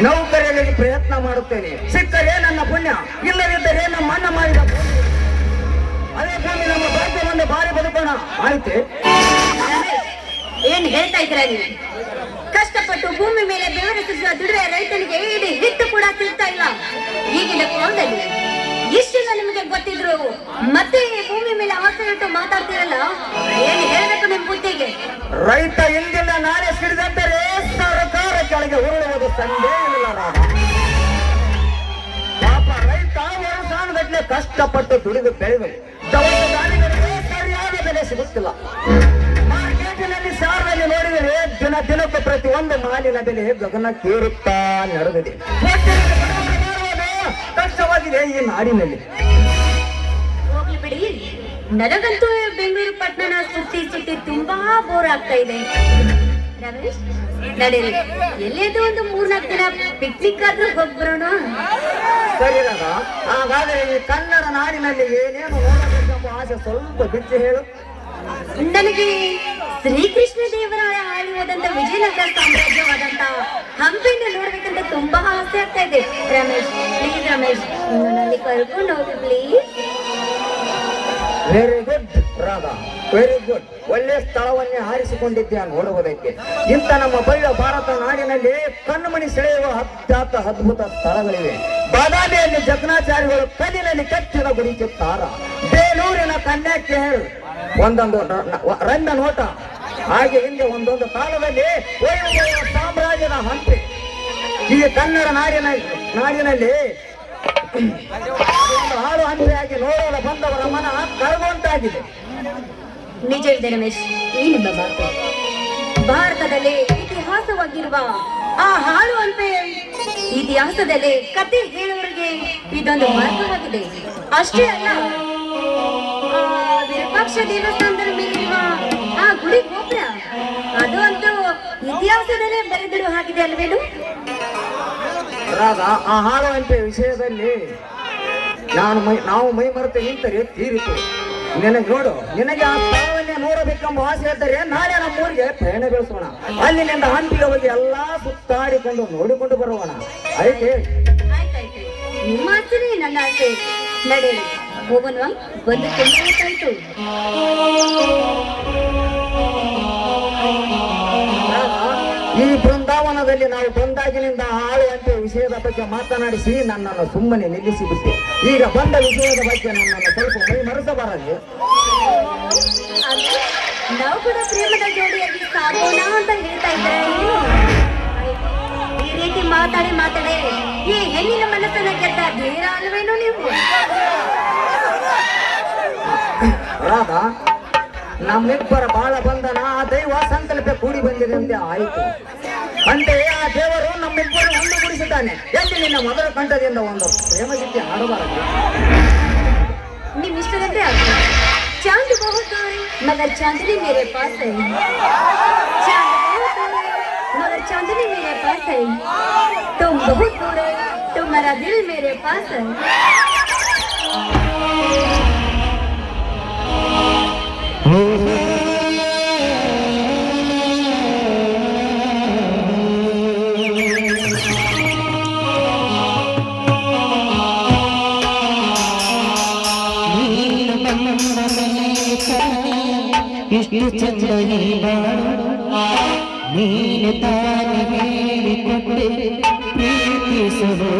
ನೌಕರಿಯಲ್ಲಿ ಪ್ರಯತ್ನ ಮಾಡುತ್ತೇನೆ, ಸಿಕ್ಕರೆ ನನ್ನ ಪುಣ್ಯ, ಇಲ್ಲದಿದ್ದರೆ ನಮ್ಮ ಅಣ್ಣ ಮಾಡಿದ ಭೂಮಿ. ಅದೇ ಭೂಮಿ ನಮ್ಮ ಭಾಗ್ಯವನ್ನು ಬಾರಿ ಬದುಕೋಣ. ಆಯ್ತೆ? ಏನ್ ಹೇಳ್ತಾ ಇದ್ದೀರಾ ನೀವು? ಕಷ್ಟಪಟ್ಟು ಭೂಮಿ ಮೇಲೆ ಬೆವರಿಸುವ ದುಡಿಯುವ ರೈತನಿಗೆ ಇಡೀ ಹಿಟ್ಟು ಕೂಡ ಸಿಗ್ತಾ ಇಲ್ಲ ಈಗಿನ ಕಾಲದಲ್ಲಿ. ಇಷ್ಟೆಲ್ಲ ನಿಮಗೆ ಗೊತ್ತಿದ್ರು ಮತ್ತೆ ಈ ಭೂಮಿ ಮೇಲೆ ಆಸೆ ಇಟ್ಟು ಮಾತಾಡ್ತೀರಲ್ಲ, ಏನ್ ಹೇಳ್ಬೇಕು ನಿಮ್ ಬುದ್ಧಿಗೆ? ರೈತ ಇಂದಿನ ನಾಳೆ ಸಿಡಿದಂದರೆ ಸರ್ಕಾರ ಕೆಳಗೆ ಉರುಳುವುದು ಸಂದೇಹ ಇಲ್ಲ. ಪಾಪ ರೈತ ವರ್ಷಾನುಗಟ್ಟಲೆ ಕಷ್ಟಪಟ್ಟು ದುಡಿದು ಬೆಳೆದು ದವಸ ಧಾನ್ಯಗಳಿಗೆ ಸರಿಯಾದ ಬೆಲೆ ಸಿಗುತ್ತಿಲ್ಲ. ಮಾರ್ಕೆಟಿನಲ್ಲಿ ಸಾರದಲ್ಲಿ ನೋಡಿದರೆ ದಿನಕ್ಕೂ ಪ್ರತಿಯೊಂದು ಮಾಲಿನ ಬೆಲೆ ಗಗನಕ್ಕೇರುತ್ತಾ ನಡೆದಿದೆ. ಕಷ್ಟವಾಗಿದೆ ಈ ನಾಡಿನಲ್ಲಿ. ಹೋಗ್ಲಿ ಬಿಡಿ, ನನಗಂತೂ ಬೆಂಗಳೂರು ಪಟ್ಟಣ ಸುತ್ತಿ ತುಂಬಾ ಬೋರ್ ಆಗ್ತಾ ಇದೆ. ರಮೇಶ್ ನಡೀರಿ ಎಲ್ಲಿದ್ದು ಒಂದು 3-4 ದಿನ ಪಿಕ್ನಿಕ್ ಆದ್ರೂ ಹೋಗ್ಬರೋಣ. ಸರಿ ರಾಧಾ, ಹಾಗಾದ್ರೆ ಈ ಕನ್ನಡ ನಾಡಿನಲ್ಲಿ ಏನೇನು ನೋಡಬೇಕೆಂಬ ಆಸೆ ಸ್ವಲ್ಪ ಬಿಚ್ಚಿ ಹೇಳು. ನನಗೆ ಶ್ರೀಕೃಷ್ಣ ದೇವರಾಯ ಆಳುವುದಂತ ವಿಜಯನಗರ ಸಾಮ್ರಾಜ್ಯವಾದಂತ ಹಂಪಿನ ನೋಡ್ಬೇಕಂತ ತುಂಬಾ ಆಸೆ ಆಗ್ತಾ ಇದೆ. ರಮೇಶ್ ಪ್ಲೀಸ್ ರಮೇಶ್, ನನ್ನಲ್ಲಿ ಕರ್ಕೊಂಡು ಹೋಗಿ please. Very good Radha, very good. ಒಳ್ಳೆ ಸ್ಥಳವನ್ನೇ ಆರಿಸಿಕೊಂಡಿದ್ಯಾ ನೋಡುವುದಕ್ಕೆ. ಇಂಥ ನಮ್ಮ ಭವ್ಯ ಭಾರತ ನಾಡಿನಲ್ಲಿ ಕಣ್ಣುಮಣಿ ಸೆಳೆಯುವ ಅತ್ಯಂತ ಅದ್ಭುತ ಸ್ಥಳಗಳಿವೆ. ಬಾದಾಮಿಯಲ್ಲಿ ಜಗನ್ನಾಚಾರ್ಯಗಳು ಕಲ್ಲಿನಲ್ಲಿ ಕಚ್ಚಿದ ಗುಡಿ ಚಿತ್ತಾರ, ಬೇಲೂರಿನ ಕನ್ಯಾಕೇರ್ ಒಂದೊಂದು ರಂಗ ನೋಟ, ಹಾಗೆ ಹಿಂದೆ ಒಂದೊಂದು ಕಾಲದಲ್ಲಿ ವೈಭವ ಸಾಮ್ರಾಜ್ಯದ ಹಂಪಿ. ಈ ಕನ್ನಡ ನಾಡಿನಲ್ಲಿ ಹಾಳು ಹಂಪೆಯಾಗಿ ನೋಡಲು ಬಂದವರ ಮನ ಕರಗುವಂತಾಗಿದೆ. ನಿಜ ಇದೆ ರಮೇಶ್, ಈ ನಿಮ್ಮ ಮಾತು. ಭಾರತದಲ್ಲಿ ಇತಿಹಾಸವಾಗಿರುವ ಆ ಹಾಳು ಹಂಪೆ ಇತಿಹಾಸದಲ್ಲಿ ಕತೆ ಹೇಳುವವರಿಗೆ ಇದೊಂದು ಮಾರ್ಗವಾಗಿದೆ. ಅಷ್ಟೇ ಅಲ್ಲ, ವಿರೂಪಾಕ್ಷ ದೇವಸ್ಥಾನದ ಮೇಲಿರುವ ಆ ಗುಡಿ ಗೋಪುರ ಅದು ಅಂತೂ ಇತಿಹಾಸದಲ್ಲೇ ಬರೆದಿರುವ ಹಾಗಿದೆ ಅಲ್ವೇನು? ರಾಧಾ, ಆ ಹಾಳು ಹಂಪೆ ವಿಷಯದಲ್ಲಿ ನಾವು ಮೈ ಮರೆತು ನಿಂತರೆ ತೀರಿತು. ನಿನಗೆ ನೋಡು, ನಿನಗೆ ಆ ಸ್ಥಳವನ್ನೇ ನೋಡಬೇಕೆಂಬ ಆಸೆ ಇದ್ದರೆ ನಾಳೆ ನಮ್ಮೂರಿಗೆ ಪ್ರಯಾಣ ಬೆಳೆಸೋಣ. ಅಲ್ಲಿನಿಂದ ಹಂಪಿಗೆ ಹೋಗಿ ಎಲ್ಲಾ ಸುತ್ತಾಡಿಕೊಂಡು ನೋಡಿಕೊಂಡು ಬರೋಣ. ಆಯ್ಕೆ? ಆಯ್ತಾಯ್ತು, ನಿಮ್ಮ ಆಸೆನೇ ನನ್ನ ಆಸೆ. ನಡೆಯಿರಿ ಹೋಗೋಣ, ಬಂದು ತುಂಬ ಹೊತ್ತಾಯ್ತು. ಈ ಬೃಂದಾವನದಲ್ಲಿ ನಾವು ಬಂದಾಗಿನಿಂದ ಹಾಳು ಹಂಪೆ ವಿಷಯದ ಬಗ್ಗೆ ಮಾತನಾಡಿಸಿ ನನ್ನನ್ನು ಸುಮ್ಮನೆ ನಿಲ್ಲಿಸಿಬಿಟ್ಟೆ. ಈಗ ಬಂದ ವಿಷಯದ ಬಗ್ಗೆ ನನ್ನನ್ನು ಸ್ವಲ್ಪ ಮೈ ಮರೆಸಬಾರದು. ನಾವು ಕೂಡ ಪ್ರೇಮದ ಜೋಡಿಯಾಗಿ ಸಾಗೋಣ ಅಂತ ಹೇಳ್ತಾ ಇದ್ದಾರೆ. ಈ ರೀತಿ ಮಾತಾಡಿ ಈ ಹೆಣ್ಣಿನ ಮನಸ್ಸನ್ನ ಗೆದ್ದ ಧೀರ ಅಲ್ವೇನೋ ನೀವು? ರಾಧಾ, ನಮ್ಮಿಬ್ಬರ ಬಾಳ ಬಂಧನ ಆ ದೈವ ಸಂಕಲ್ಪ ಕೂಡಿ ಬಂದಿದೆ ಅಂತ ಆಯಿತು. ಅಂತೆಯೇ ಆ ದೇವರು ನಮ್ಮಿಬ್ಬರು ಒಂದುಗೂಡಿಸಿದ್ದಾನೆ. ಎಲ್ಲಿ ನಿನ್ನ ಮೊದಲ ಕಂಠದಿಂದ ಒಂದು ಪ್ರೇಮ ಗೀತೆ ಹಾಡಬಾರದು? ನಿಮ್ ಇಷ್ಟದಂತೆ ಆಗ್ತದೆ. चांद बहुत दूर मगर चांदनी मेरे पास है, चांद बहुत दूर मगर चांदनी मेरे पास है, तुम बहुत दूर है तुम्हारा दिल मेरे पास है. ಇಷ್ಟು ಚಂದ ನೀನು ತಾನೆ ಹೇಳಿಕೊಂಡೆ ಪ್ರೀತಿಸಲು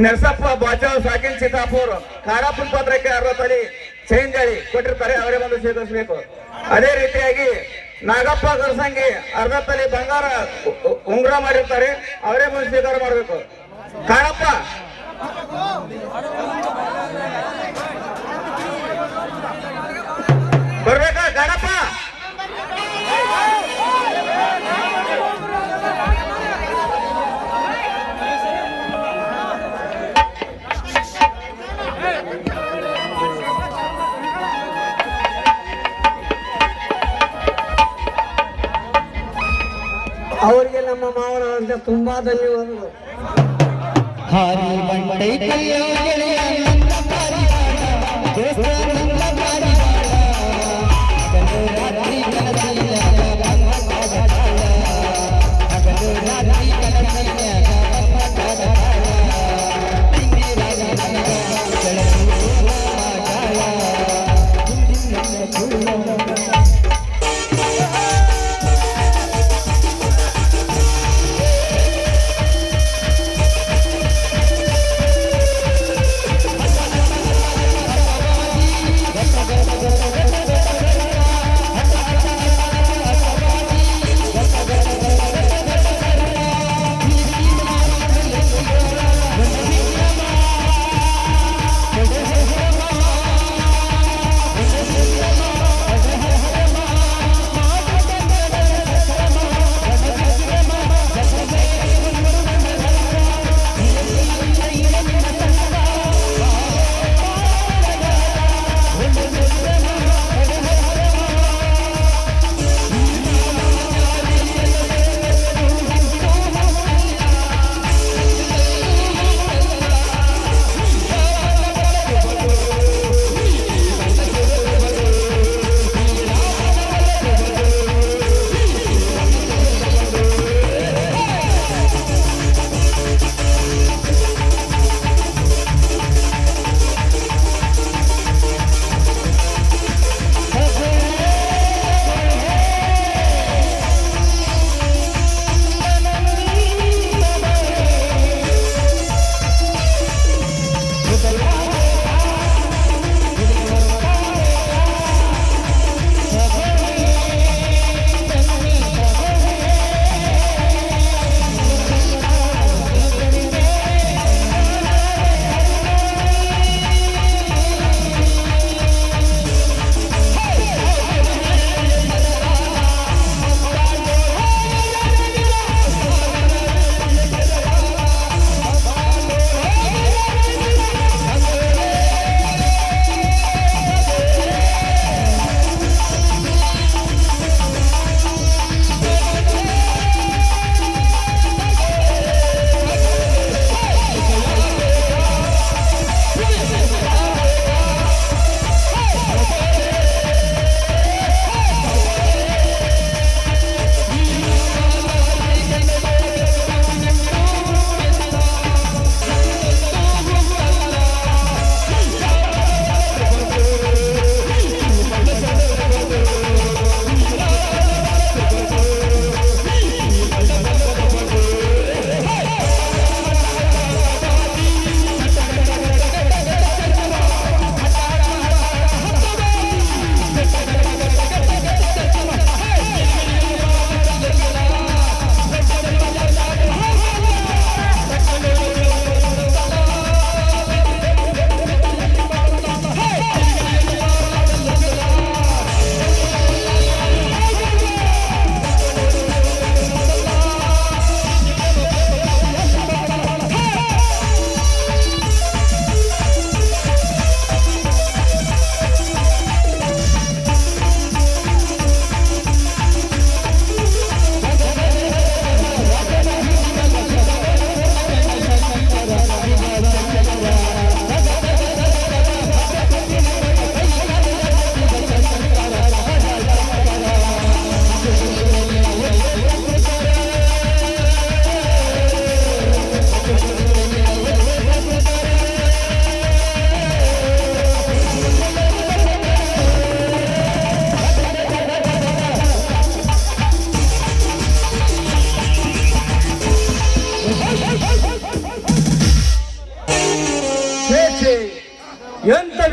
ನರಸಪ್ಪ ಬಾಚಾವ್ ಸಾಕಿನ್ ಸೀತಾಪುರ್ ಖಾರಾಪುರ ಪತ್ರಕ್ಕೆ 60 ತಲೆ ಚೈನ್ ಜಾಳಿ ಕೊಟ್ಟಿರ್ತಾರೆ, ಅವರೇ ಬಂದು ಸ್ವೀಕರಿಸಬೇಕು. ಅದೇ ರೀತಿಯಾಗಿ ನಾಗಪ್ಪ ಗರ್ಸಂಗಿ 60 ತಲೆ ಬಂಗಾರ ಉಂಗುರ ಮಾಡಿರ್ತಾರೆ, ಅವರೇ ಬಂದು ಸ್ವೀಕಾರ ಮಾಡಬೇಕು. ಕಾಣಪ್ಪ ಬರ್ಬೇಕಾ ಕಾಣಪ್ಪ? ಅವರಿಗೆ ನಮ್ಮ ಮಾವನ ತುಂಬಾ ಧನ್ಯವಾದಗಳು. ಹಾರಿ ಬಂಡೈ ಕೈಯ ಗೆಳೆಯ ನನ್ನ ಪಾರಿವಾಳ, ದೋಸ್ತ ನನ್ನ ಪಾರಿವಾಳ, ಹಗಲು ರಾತ್ರಿ ಕನಸಿನ್ಯಾಗ ನನ್ನ ಕಾಡಾಳ, ಹಗಲು ರಾತ್ರಿ ಕನಸಿನ್ಯಾಗ ನನ್ನ ಕಾಡಾಳ, ಹಿಂದಿರಾಗ ನನಗ ಬೆಳಗುವ ಮಾಡಾಳ, ಹಿಂದಿನ ಕುಳ್ಳ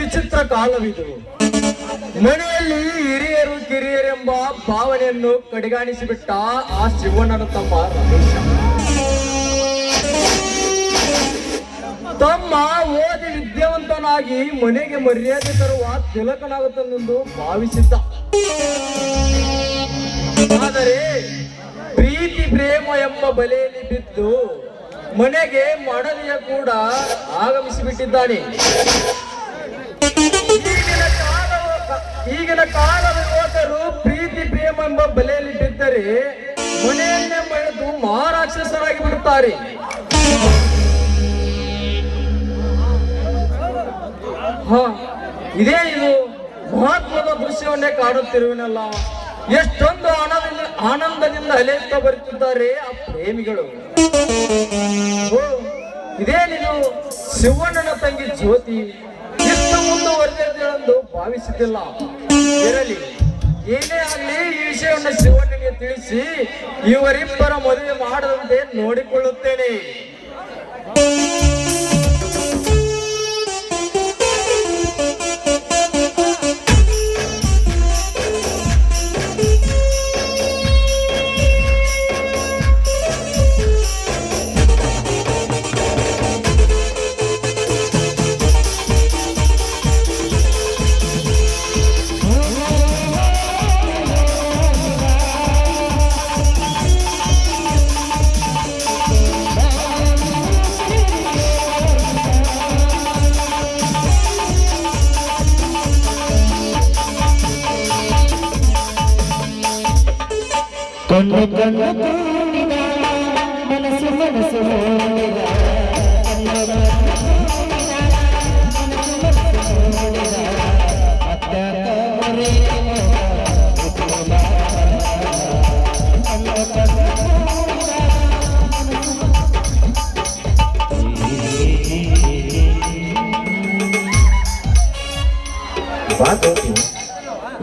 ವಿಚಿತ್ರ ಕಾಲವಿದು. ಮನೆಯಲ್ಲಿ ಹಿರಿಯರು ಕಿರಿಯರೆಂಬ ಭಾವನೆಯನ್ನು ಕಡೆಗಾಣಿಸಿಬಿಟ್ಟ ಆ ಶಿವಣ್ಣನ ತಮ್ಮ ರಮೇಶ ತಮ್ಮ ಓದಿ ವಿದ್ಯಾವಂತನಾಗಿ ಮನೆಗೆ ಮರ್ಯಾದೆ ತರುವ ತಿಲಕನಾಗುತ್ತನೆಂದು ಭಾವಿಸಿದ್ದ. ಆದರೆ ಪ್ರೀತಿ ಪ್ರೇಮ ಎಂಬ ಬಲೆಯಲ್ಲಿ ಬಿದ್ದು ಮನೆಗೆ ಮಡದಿಯ ಕೂಡ ಆಗಮಿಸಿಬಿಟ್ಟಿದ್ದಾನೆ. ಈಗಿನ ಕಾಲದ ಯುವಕರು ಪ್ರೀತಿ ಪ್ರೇಮ ಎಂಬ ಬಲೆಯಲ್ಲಿ ಬಿದ್ದರೆ ಮನೆಯನ್ನೇ ಮಳೆದು ಮಹಾರಾಕ್ಷಸರಾಗಿ ಬಿಡುತ್ತಾರೆ. ಇದೇ ಇದು ಮಹತ್ವದ ದೃಶ್ಯವನ್ನೇ ಕಾಣುತ್ತಿರುವನಲ್ಲ. ಎಷ್ಟೊಂದು ಆನಂದದಿಂದ ಅಲೆಯುತ್ತಾ ಬರುತ್ತಿದ್ದಾರೆ ಆ ಪ್ರೇಮಿಗಳು. ಇದೇನಿದು ಶಿವಣ್ಣನ ತಂಗಿ ಜ್ಯೋತಿ ಎಷ್ಟು ಮುಂದುವರೆದಿರುವುದೆಂದು ಭಾವಿಸುತ್ತಿಲ್ಲ. ಇರಲಿ, ಏನೇ ಆಗಲಿ ಈ ವಿಷಯವನ್ನು ಶಿವಣ್ಣನಿಗೆ ತಿಳಿಸಿ ಇವರಿಬ್ಬರ ಮದುವೆ ಮಾಡದಂತೆ ನೋಡಿಕೊಳ್ಳುತ್ತೇನೆ. ಕಣ್ಣು ಕಣ್ಣು ತೋರಿದ ಮನಸ್ಸು ಮನಸ್ಸು ನೋಡಿದ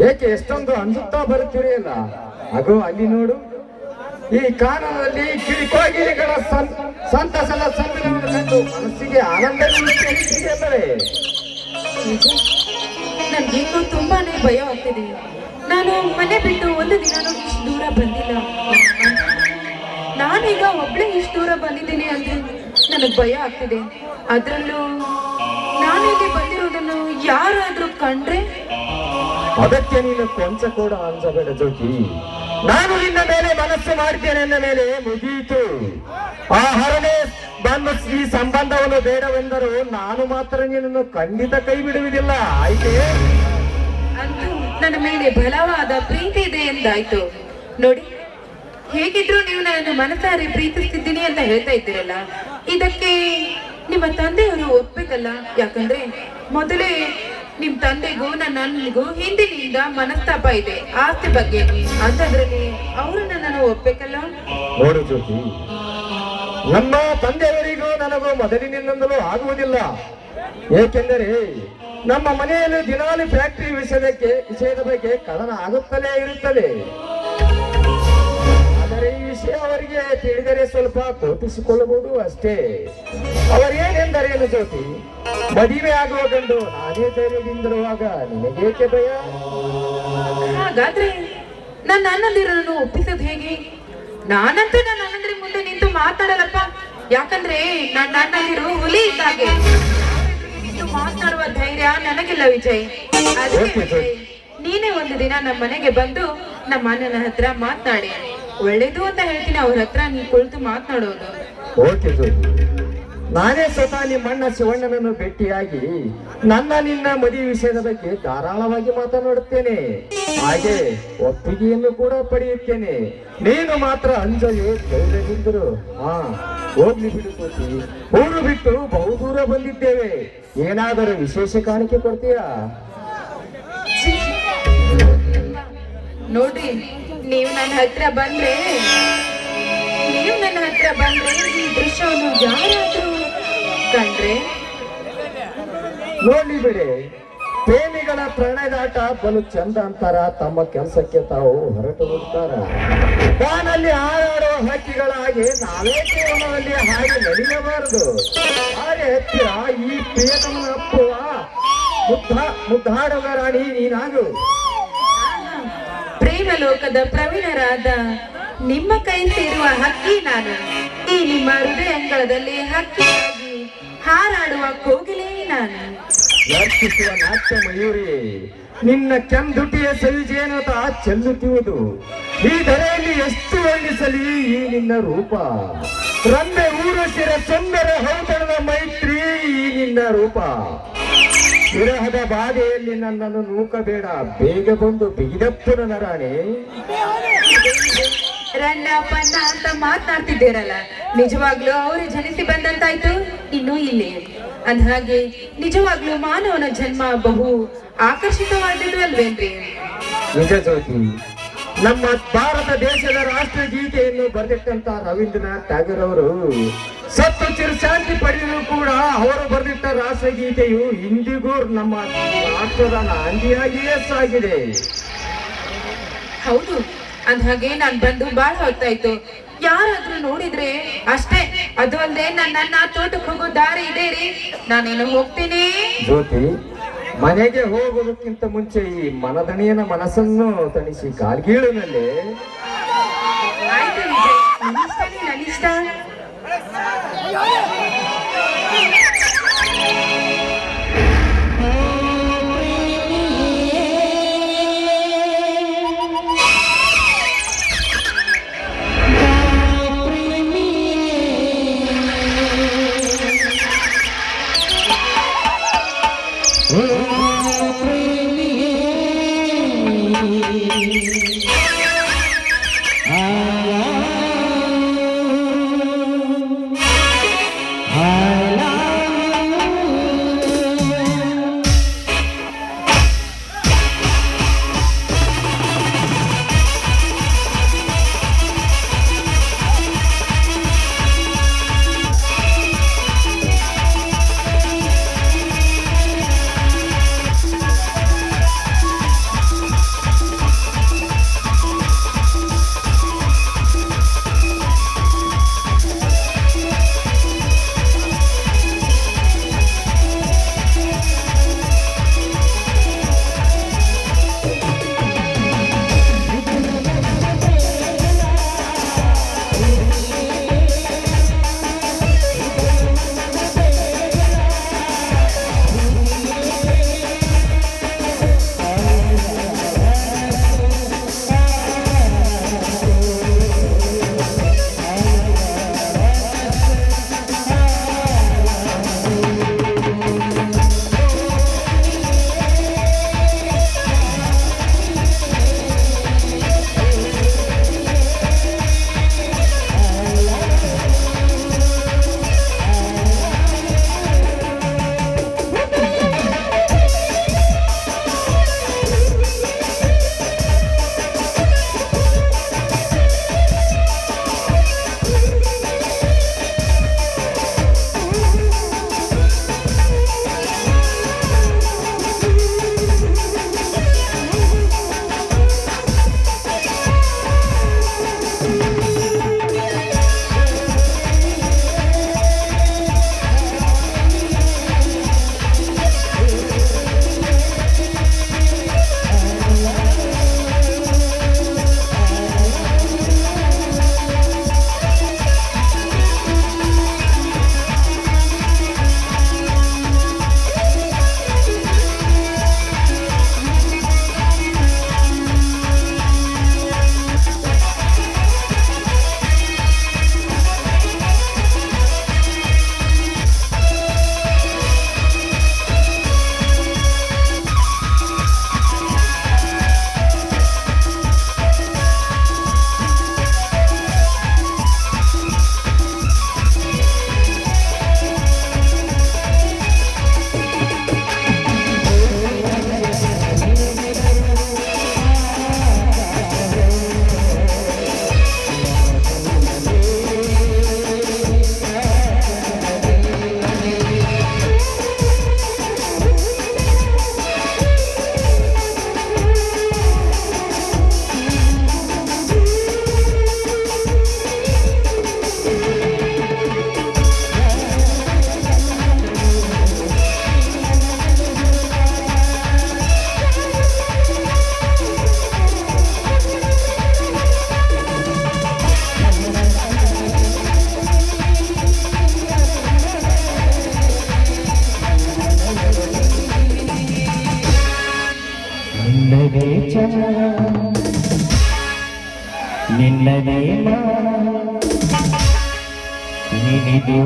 ಏಕೆ ಎಷ್ಟೊಂದು ಅಂಜುತ್ತಾ ಬರುತ್ತೀರಿ ಅಲ್ಲ? ಅದು ಅಲ್ಲಿ ನೋಡು, ಈ ಕಾನದಲ್ಲಿ ಕಿರಿಕೋಗಿಲಿಗಳ ಸಂತಸದ ಸಂಭ್ರಮವನ್ನು ಕಂಡು ಮನಸ್ಸಿಗೆ ಆನಂದ ಅಲ್ಲವೇ? ನನ್ಗೇನು ತುಂಬಾನೇ ಭಯವಾಗ್ತಿದೆ. ನಾನು ಮನೆ ಬಿಟ್ಟು ಒಂದು ದಿನಾನು ಇಷ್ಟು ದೂರ ಬಂದಿಲ್ಲ. ನಾನೀಗ ಒಬ್ಳೆ ಇಷ್ಟು ದೂರ ಬಂದಿದ್ದೀನಿ ಅಂದ್ರೆ ನನಗೆ ಭಯ ಆಗ್ತಿದೆ. ಅದ್ರಲ್ಲೂ ನಾನಿಲ್ಲಿ ಬಂದಿರೋದನ್ನು ಯಾರಾದ್ರೂ ಕಂಡ್ರೆ? ಅದಕ್ಕೆ ನೀನು ಕೊಂಚ ಕೂಡ ಅಂಜಬೇಡ ಜ್ಯೋತಿ. ನಾನು ನಿನ್ನ ಮೇಲೆ ಮನಸ್ಸು ಮಾಡ್ತೇನೆ ಎಂದ ಮೇಲೆ ಮುಗಿಯಿತು. ಆ ಹರನೆ ಬಂದು ಈ ಸಂಬಂಧವನ್ನು ಬೇಡವೆಂದರೂ ನಾನು ಮಾತ್ರ ನಿನ್ನನ್ನು ಖಂಡಿತ ಕೈ ಬಿಡುವುದಿಲ್ಲ. ಆಯ್ತೇ? ಅಂತೂ ನನ್ನ ಮೇಲೆ ಬಲವಾದ ಪ್ರೀತಿ ಇದೆ ಎಂದಾಯ್ತು. ನೋಡಿ, ಹೇಗಿದ್ರು ನೀವು ನನ್ನನ್ನು ಮನಸಾರಿ ಪ್ರೀತಿಸ್ತಿದ್ದೀನಿ ಅಂತ ಹೇಳ್ತಾ ಇದ್ದೀರಲ್ಲ, ಇದಕ್ಕೆ ನಿಮ್ಮ ತಂದೆಯವರು ಒಪ್ಬೇಕಲ್ಲ? ಯಾಕಂದ್ರೆ ಮೊದಲೇ ನಿಮ್ ತಂದೆಗೂ ನನ್ನ ಅಣ್ಣನಿಗೂ ಹಿಂದಿನಿಂದ ಮನಸ್ತಾಪ ಇದೆ ಆಸ್ತಿ ಬಗ್ಗೆ. ಅಂತದ್ರಲ್ಲಿ ಅವ್ರನ್ನ ನಾನು ಒಪ್ಬೇಕಲ್ಲ? ನೋಡು ಜ್ಯೋತಿ, ನಮ್ಮ ತಂದೆಯವರಿಗೂ ನನಗೂ ಮೊದಲಿನಿಂದಲೂ ಆಗುವುದಿಲ್ಲ. ಏಕೆಂದರೆ ನಮ್ಮ ಮನೆಯಲ್ಲಿ ದಿನಾಲು ಫ್ಯಾಕ್ಟರಿ ವಿಷಯದ ಬಗ್ಗೆ ಕದನ ಆಗುತ್ತಲೇ ಇರುತ್ತದೆ. ಆದರೆ ಈ ವಿಷಯ ಅವರಿಗೆ ತಿಳಿದರೆ ಸ್ವಲ್ಪ ಕೋಪಿಸಿಕೊಳ್ಳಬಹುದು ಅಷ್ಟೇ. ಅವರೇನೆಂದರೇನು ಜ್ಯೋತಿ, ಮದುವೆ ಆಗುವ ಗಂಡು ನಾನೇ ಧೈರ್ಯದಿಂದಿರುವಾಗ ನಿನಗೇಕೆ ಭಯ? ಹಾಗಾದ್ರೆ ನನ್ನ ಅಣ್ಣಂದಿರನ್ನು ಒಪ್ಪಿಸೋದು ಹೇಗೆ? ನಾನಂತೂ ನನ್ನ ಅಣ್ಣಂದಿರ ಮುಂದೆ ನಿಂತು ಮಾತಾಡಲ್ಲಪ್ಪ. ಯಾಕಂದ್ರೆ ನನ್ನ ಅಣ್ಣಂದಿರು ಹುಲಿ ಇದ್ದಾಗೆ. ನಿಂತು ಮಾತನಾಡುವ ಧೈರ್ಯ ನನಗಿಲ್ಲ ವಿಜಯ್. ಅದಕ್ಕೆ ನೀನೇ ಒಂದು ದಿನ ನಮ್ಮ ಮನೆಗೆ ಬಂದು ನಮ್ಮ ಅಣ್ಣನ ಹತ್ರ ಮಾತನಾಡಿ. ಒಳ್ಳೇದು ಅಂತ ಹೇಳ್ತೀನಿ, ಅವ್ರ ಹತ್ರ ನೀ ಕುಳಿತು ಮಾತನಾಡೋದು. ಓಕೆ ಜ್ಯೋತಿ, ನಾನೇ ಸ್ವತಃ ನಿಮ್ಮಣ್ಣ ಶಿವಣ್ಣನನ್ನು ಭೇಟಿಯಾಗಿ ನಿನ್ನ ಮದುವೆ ವಿಷಯದ ಬಗ್ಗೆ ಧಾರಾಳವಾಗಿ ಮಾತನಾಡುತ್ತೇನೆ. ಹಾಗೆ ಒಪ್ಪಿಗೆಯನ್ನು ಕೂಡ ಪಡೆಯುತ್ತೇನೆ. ನೀನು ಮಾತ್ರ ಅಂಜಲಿ ಧೈರ್ಯದಿಂದರು. ಹೋಗ್ಲಿ ಬಿಡು ಜ್ಯೋತಿ, ಊರು ಬಿಟ್ಟು ಬಹುದೂರ ಬಂದಿದ್ದೇವೆ. ಏನಾದರೂ ವಿಶೇಷ ಕಾಣಿಕೆ ಕೊಡ್ತೀಯಾ? ನೋಡ್ರಿ, ನೀವು ನನ್ನ ಹತ್ರ ಬಂದ್ರೆ ಈ ದೃಶ್ಯವನ್ನು ಯಾರಾದ್ರೂ ಕಂಡ್ರೆ? ನೋಡ್ಲಿ ಬಿಡಿ, ಪ್ರೇಮಿಗಳ ಪ್ರಣಯದಾಟ ಬಲು ಚಂದ ಅಂತಾರ. ತಮ್ಮ ಕೆಲಸಕ್ಕೆ ತಾವು ಹೊರಟು ಹೋಗ್ತಾರ. ತಾನಲ್ಲಿ ಹಾರಾಡುವ ಹಕ್ಕಿಗಳ ಹಾಗೆ ನಾವೇ ಕೇವಲದಲ್ಲಿ ಹಾಗೆ ನಡಿಯಬಾರದು. ಆದರೆ ಹತ್ತಿರ ಈ ಪ್ರೇಮವನ್ನು ಅಪ್ಪುವ ಮುದ್ದಾಡದ ರಾಣಿ ನೀನಾಗು. ಪ್ರೇಮ ಲೋಕದ ಪ್ರವೀಣರಾದ ನಿಮ್ಮ ಕೈ ಸೇರುವ ಹಕ್ಕಿ ನಾನು. ಈ ನಿಮ್ಮ ಹೃದಯ ಅಂಗಳದಲ್ಲಿ ಹಕ್ಕಿಯಾಗಿ ಹಾರಾಡುವ ಕೋಗಿಲೆ ನಾನು. ವರ್ತಿಸುವ ನಾಟ್ಯ ಮಯೂರಿ, ನಿನ್ನ ಕೆಂದುಟಿಯ ಸವಿಜೇನತ ಚೆಲ್ಲುತ್ತಿರುವುದು. ಈ ಧರೆಯಲ್ಲಿ ಎಷ್ಟು ವರ್ಣಿಸಲಿ ಈ ನಿನ್ನ ರೂಪ. ರಮ್ಮೆ ಊರಸಿರ ಸುಂದರ ಹೌತಣದ ಮೈತ್ರಿ ಈ ನಿನ್ನ ರೂಪ. ವಿರಹದ ಬಾಧೆಯಲ್ಲಿ ನನ್ನನ್ನು ನೂಕಬೇಡ, ಬೇಗ ಬಂದು ಬಿಗಿದಪ್ಪು ನನ್ನ ರಾಣಿ. ರಣ್ಣ ಪಣ್ಣ ಅಂತ ಮಾತನಾಡ್ತಿದ್ದೀರಲ್ಲ, ನಿಜವಾಗ್ಲೂ ಅವರೇ ಜನಿಸಿ ಬಂದಂತಾಯ್ತು. ಇನ್ನು ಇಲ್ಲಿ ಅಂದ್ಹಾಗೆ ನಿಜವಾಗ್ಲೂ ಮಾನವನ ಜನ್ಮ ಬಹು ಆಕರ್ಷಿತವಾದದ್ದು ಅಲ್ವೇನ್ರಿ? ನಿಜ ಜ್ಯೋತಿ, ನಮ್ಮ ಭಾರತ ದೇಶದ ರಾಷ್ಟ್ರಗೀತೆಯನ್ನು ಬರೆದಿಟ್ಟಂತ ರವೀಂದ್ರನಾಥ್ ಟ್ಯಾಗೂರ್ ಅವರು ಸತ್ತು ಚಿರಶಾಂತಿ ಪಡೆಯಲು ಕೂಡ ಅವರು ಬರೆದಿಟ್ಟ ರಾಷ್ಟ್ರಗೀತೆಯು ಇಂದಿಗೂ ನಮ್ಮ ರಾಷ್ಟ್ರದ ನಾಂದಿಯಾಗಿಯೇ ಸಾಗಿದೆ. ಹೌದು, ಅಂದ್ಹಾಗೆ ನಾನ್ ಬಂದು ಬಾಳ ಹೊತ್ತಾಯ್ತು. ಯಾರಾದ್ರೂ ನೋಡಿದ್ರೆ ಅಷ್ಟೇ. ಅದು ಅಲ್ಲದೆ ನನ್ನ ತೋಟಕ್ಕೆ ಹೋಗೋ ದಾರಿ ಇದೆ ರೀ, ನಾನೇನು ಹೋಗ್ತೀನಿ. ಜ್ಯೋತಿ, ಮನೆಗೆ ಹೋಗೋದಕ್ಕಿಂತ ಮುಂಚೆ ಈ ಮನದಣಿಯನ ಮನಸ್ಸನ್ನು ತಣಿಸಿ ಕಾಲ್ಗೀಳಿನಲ್ಲಿ. ಆಯ್ತು ವಿಜಯ್, ನನ್ನಿಷ್ಟ. ನಿನ್ನದೇ ನಿನಿದು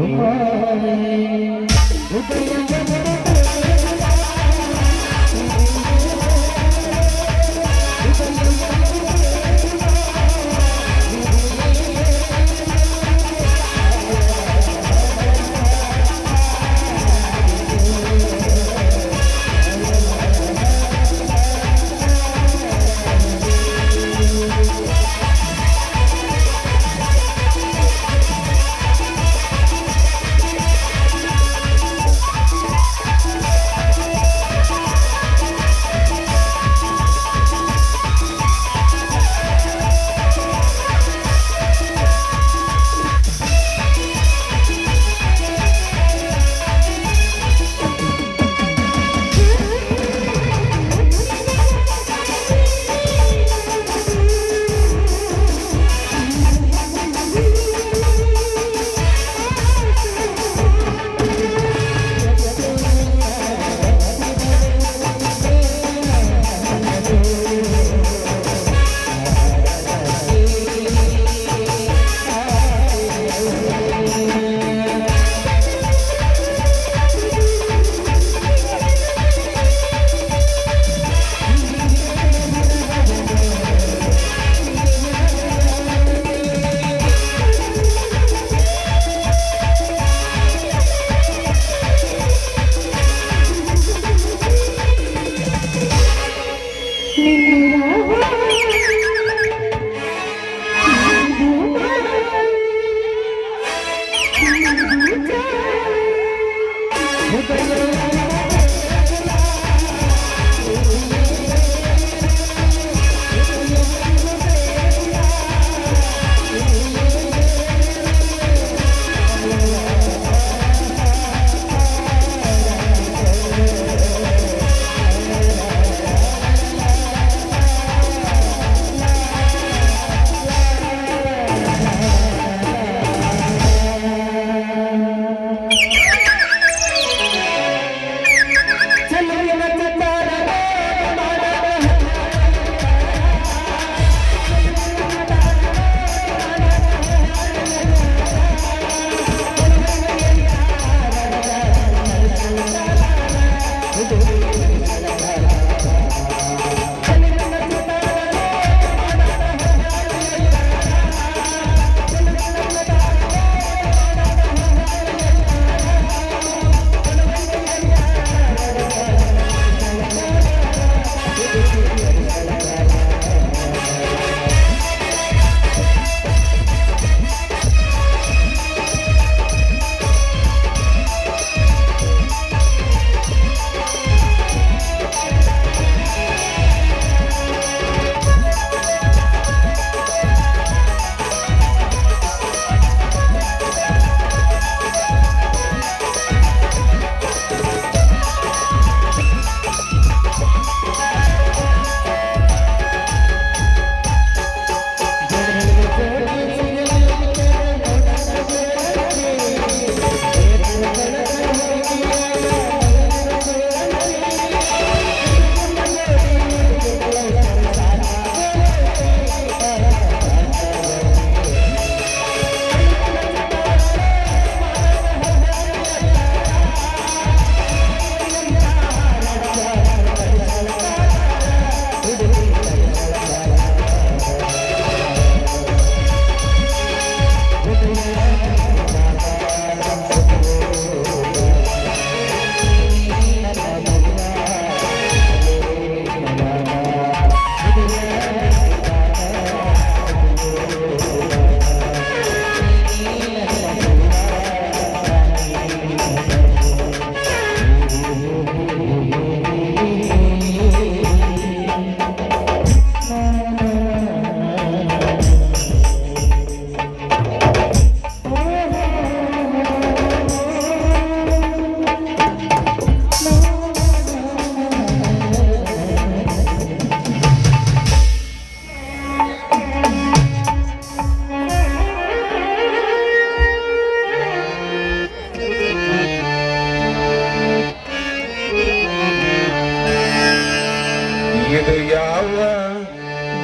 ಇದು ಯಾವ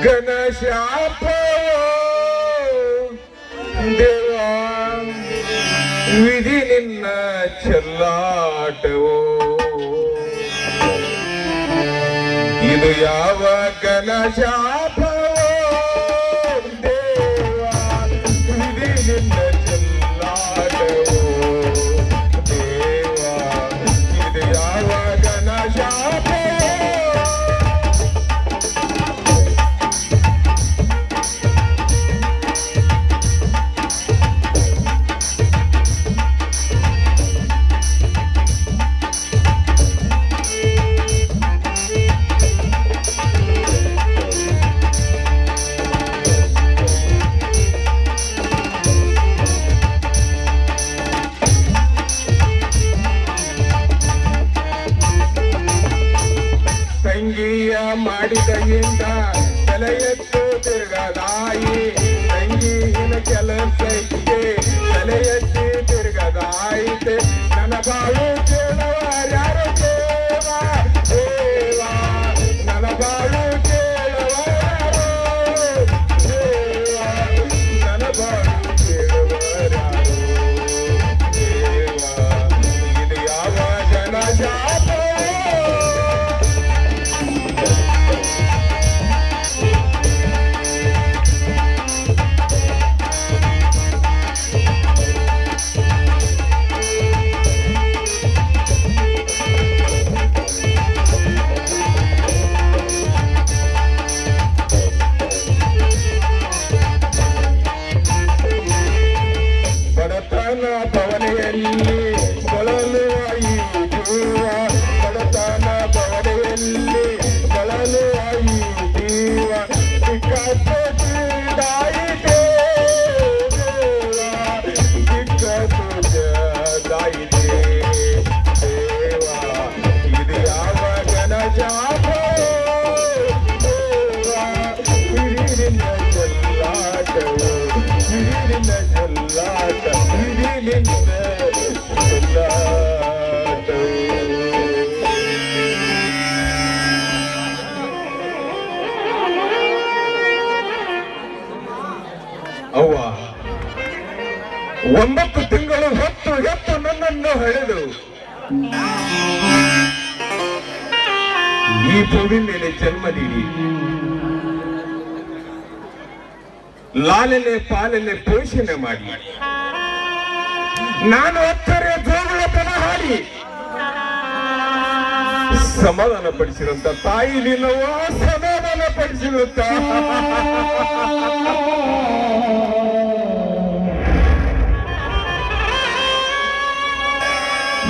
ಗಣಶಾಪ ದೇವಾ ವಿಧಿ ನಿನ್ನ ಚೆಲ್ಲಾಟವೋ ಇದು ಯಾವ ಗಣಶಾಪವೋ ದೇವಾ ವಿಧಿ ನಿನ್ನ ಚೆಲ್ಲಾಟವೋ ದೇವಾ ಇದು ಯಾವ ಗಣಶಾಪವೋ ತಂಗಿಯ ಮಾಡಿದೆಯಿಂದ ತಲೆ ಎತ್ತು ತಿರುಗದಾಯಿ ತಂಗಿನ ಕೆಲಸಕ್ಕೆ ತಲೆ ಎತ್ತಿ ತಿರುಗದಾಯಿತೆ ನನ್ನ ಬಾಳು ಕೇಳುವರ್ಯಾರು ದೇವ ದೇವ ನನ್ನ ಬಾಳು ಕೇಳುವರ್ಯಾರು ದೇವ ನನ್ನ ಬಾಳು ಕೇಳುವರ್ಯಾರು ದೇವ ಇದು ಯಾವ ಜನ ಶಾಪ ಬಡತನ ಭವನೆಯಲ್ಲಿ ಬಳಲುವ ಈ ಜೀವ ಬಡತನ ಭವನೆಯಲ್ಲಿ ಬಳಲುವ ಈ ಜೀವ ಚಿಕ್ಕದಾಯಿತೆ ಚಿಕ್ಕದಾಯಿತೆ ದೇವ ಇದು ಯಾವ ಜನ ಜಾಪ ಹಿರಿನ ಚೆಲ್ಲಾಟವು ಹಿರಿನ ಚೆಲ್ಲಾಟ ಹಿರಿನ ಚೆಲ್ಲಾಟವು ಅವ್ವ 9 ತಿಂಗಳು ಹೊತ್ತು ಎತ್ತು ನನ್ನನ್ನು ಹಳೆದು ಈ ಭೂಮಿ ಮೇಲೆ ಜನ್ಮ ನೀಡಿ ಲಾಲನೆ ಪಾಲನೆ ಪೋಷಣೆ ಮಾಡಿ ನಾನು ಅತ್ತರೆ ಜೋಗುಳತನ ಹಾಡಿ ಸಮಾಧಾನ ಪಡಿಸಿರುವಂತ ತಾಯಿ ನಿನ್ನವ ಸಮಾಧಾನ ಪಡಿಸಿರುತ್ತ